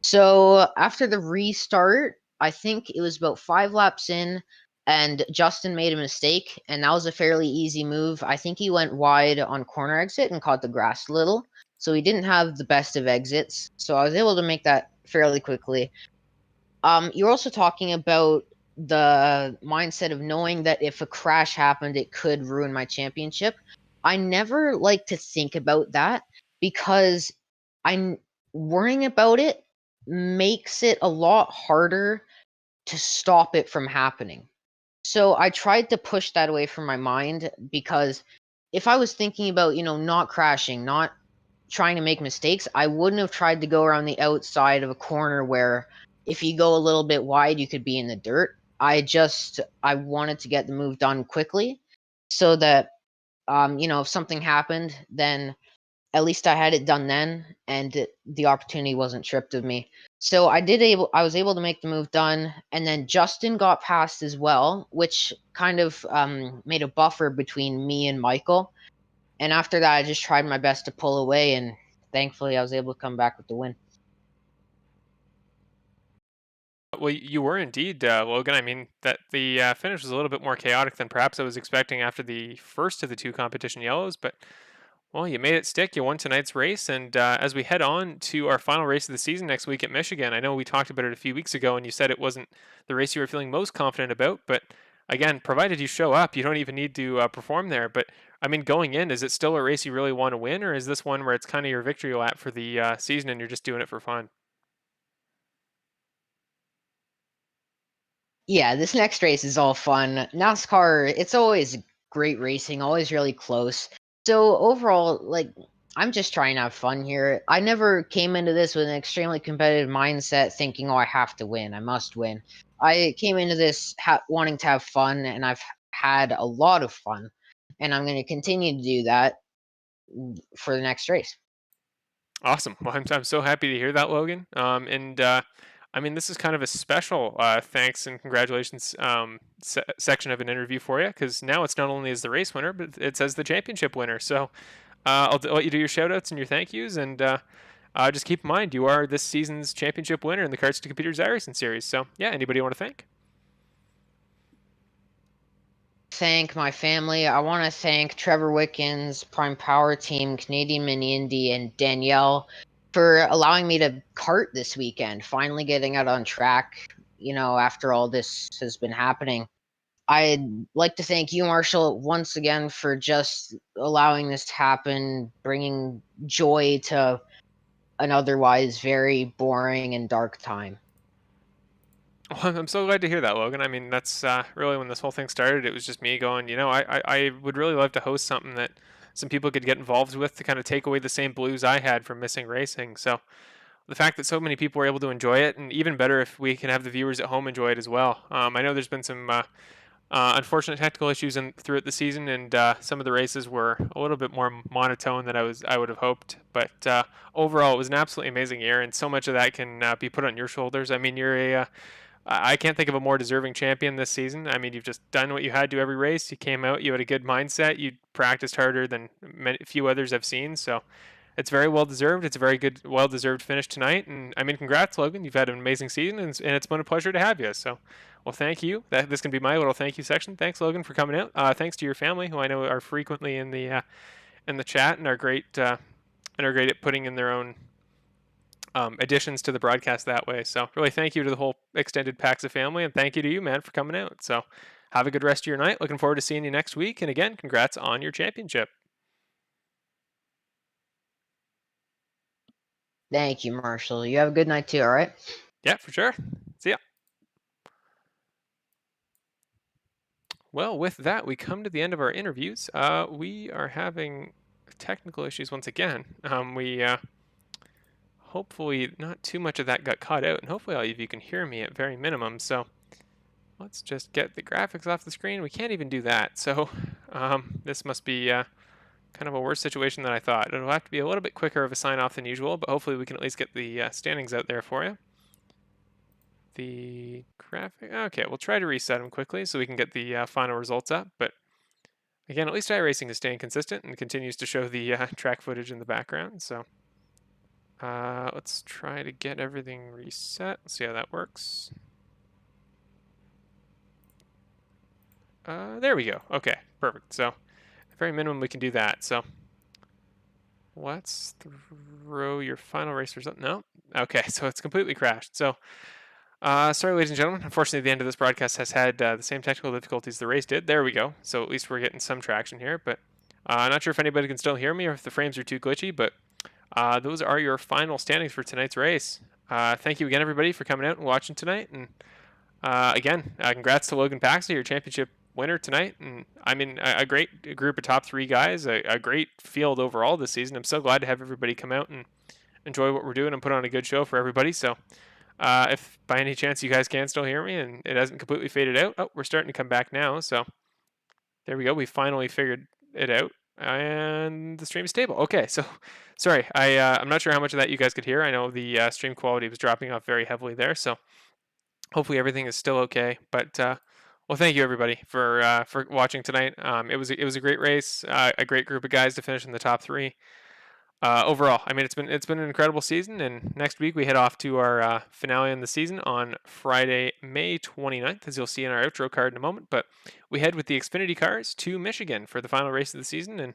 So after the restart, I think it was about 5 laps in, and Justin made a mistake, and that was a fairly easy move. I think he went wide on corner exit and caught the grass a little. So he didn't have the best of exits. So I was able to make that fairly quickly. You're also talking about the mindset of knowing that if a crash happened, it could ruin my championship. I never like to think about that because I'm worrying about it makes it a lot harder to stop it from happening. So I tried to push that away from my mind because if I was thinking about, not crashing, not trying to make mistakes, I wouldn't have tried to go around the outside of a corner where if you go a little bit wide, you could be in the dirt. I wanted to get the move done quickly so that, if something happened, then at least I had it done then, and the opportunity wasn't stripped of me. So I was able to make the move done, and then Justin got past as well, which kind of made a buffer between me and Michael. And after that, I just tried my best to pull away, and thankfully, I was able to come back with the win. Well, you were indeed, Logan. I mean, that the finish was a little bit more chaotic than perhaps I was expecting after the first of the two competition yellows, but well, you made it stick. You won tonight's race, and as we head on to our final race of the season next week at Michigan, I know we talked about it a few weeks ago, and you said it wasn't the race you were feeling most confident about, but again, provided you show up, you don't even need to perform there. But I mean, going in, is it still a race you really want to win, or is this one where it's kind of your victory lap for the season and you're just doing it for fun? Yeah, this next race is all fun. NASCAR, it's always great racing, always really close. So overall, I'm just trying to have fun here. I never came into this with an extremely competitive mindset thinking, oh, I have to win, I must win. I came into this wanting to have fun, and I've had a lot of fun. And I'm going to continue to do that for the next race. Awesome. Well, I'm so happy to hear that, Logan. And I mean, this is kind of a special thanks and congratulations section of an interview for you because now it's not only as the race winner, but it's as the championship winner. So I'll let you do your shout outs and your thank yous, and just keep in mind you are this season's championship winner in the Karts to Computers Iverson series. So yeah, anybody you want to thank? Thank my family. I want to thank Trevor Wickens, Prime Power Team, Canadian Mini Indy, and Danielle for allowing me to kart this weekend. Finally getting out on track, after all this has been happening. I'd like to thank you, Marshall, once again for just allowing this to happen, bringing joy to an otherwise very boring and dark time. Well, I'm so glad to hear that, Logan. I mean, that's really when this whole thing started. It was just me going, I would really love to host something that some people could get involved with to kind of take away the same blues I had from missing racing. So the fact that so many people were able to enjoy it, and even better if we can have the viewers at home enjoy it as well. I know there's been some unfortunate technical issues throughout the season, and some of the races were a little bit more monotone than I would have hoped. But overall, it was an absolutely amazing year, and so much of that can be put on your shoulders. I mean, you're a I can't think of a more deserving champion this season. I mean, you've just done what you had to every race. You came out, you had a good mindset, you practiced harder than few others I've seen. So it's very well deserved. It's a very good, well deserved finish tonight. And I mean, congrats, Logan. You've had an amazing season, and it's been a pleasure to have you. So, well, thank you. This can be my little thank you section. Thanks, Logan, for coming out. Thanks to your family, who I know are frequently in the chat and are great at putting in their own additions to the broadcast that way. So really thank you to the whole extended Paxa family, and thank you to you, man, for coming out. So have a good rest of your night. Looking forward to seeing you next week. And again, congrats on your championship. Thank you, Marshall. You have a good night too, all right? Yeah, for sure. See ya. Well, with that, we come to the end of our interviews. We are having technical issues once again. We hopefully not too much of that got cut out, and hopefully all of you can hear me at very minimum. So let's just get the graphics off the screen. We can't even do that. So this must be kind of a worse situation than I thought. It'll have to be a little bit quicker of a sign off than usual, but hopefully we can at least get the standings out there for you. The graphic, okay, we'll try to reset them quickly so we can get the final results up. But again, at least iRacing is staying consistent and continues to show the track footage in the background. So let's try to get everything reset. Let's see how that works. There we go. Okay, perfect. So at very minimum, we can do that. So let's throw your final race result. No? Okay, so it's completely crashed. So sorry, ladies and gentlemen. Unfortunately, the end of this broadcast has had the same technical difficulties the race did. There we go. So at least we're getting some traction here. But I'm not sure if anybody can still hear me or if the frames are too glitchy. But those are your final standings for tonight's race. Thank you again, everybody, for coming out and watching tonight. And again, congrats to Logan Paxa, your championship winner tonight. And I mean, a great group of top three guys, a great field overall this season. I'm so glad to have everybody come out and enjoy what we're doing and put on a good show for everybody. So if by any chance you guys can still hear me and it hasn't completely faded out, oh, we're starting to come back now. So there we go. We finally figured it out. And the stream is stable. Okay, so sorry, I'm not sure how much of that you guys could hear. I know the stream quality was dropping off very heavily there, so hopefully everything is still okay. But well, thank you everybody for watching tonight. It was a great race, a great group of guys to finish in the top three. Overall, I mean, it's been an incredible season, and next week we head off to our finale in the season on Friday, May 29th, as you'll see in our outro card in a moment. But we head with the Xfinity cars to Michigan for the final race of the season, and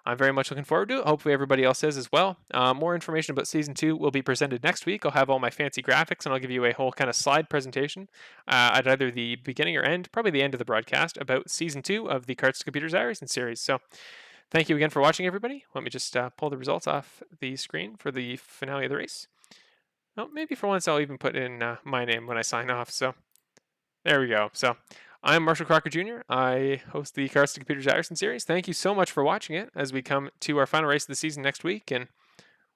I'm very much looking forward to it. Hopefully everybody else is as well. More information about Season 2 will be presented next week. I'll have all my fancy graphics, and I'll give you a whole kind of slide presentation at either the beginning or end, probably the end of the broadcast, about Season 2 of the Karts to Computers Iverson series. So thank you again for watching, everybody. Let me just pull the results off the screen for the finale of the race. Oh, maybe for once I'll even put in my name when I sign off. So there we go. So I'm Marshall Crocker Jr. I host the Karts to Computers Iverson series. Thank you so much for watching it as we come to our final race of the season next week. And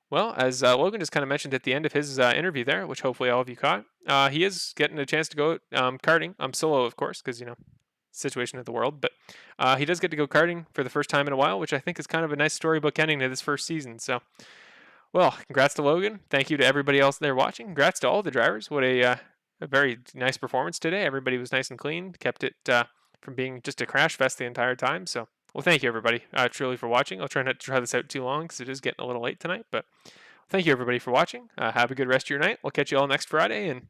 well, as Logan just kind of mentioned at the end of his interview there, which hopefully all of you caught, he is getting a chance to go karting. I'm solo, of course, because, situation of the world, but he does get to go karting for the first time in a while, which I think is kind of a nice storybook ending to this first season. So, well, congrats to Logan. Thank you to everybody else there watching. Congrats to all the drivers. What a very nice performance today. Everybody was nice and clean, kept it from being just a crash fest the entire time. So Well, thank you everybody, truly for watching. I'll try not to try this out too long because it is getting a little late tonight. But thank you everybody for watching. Have a good rest of your night. We'll catch you all next Friday, and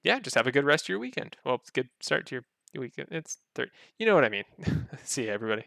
yeah, just have a good rest of your weekend. Well, it's a good start to your weekend. It's third. You know what I mean. See you everybody.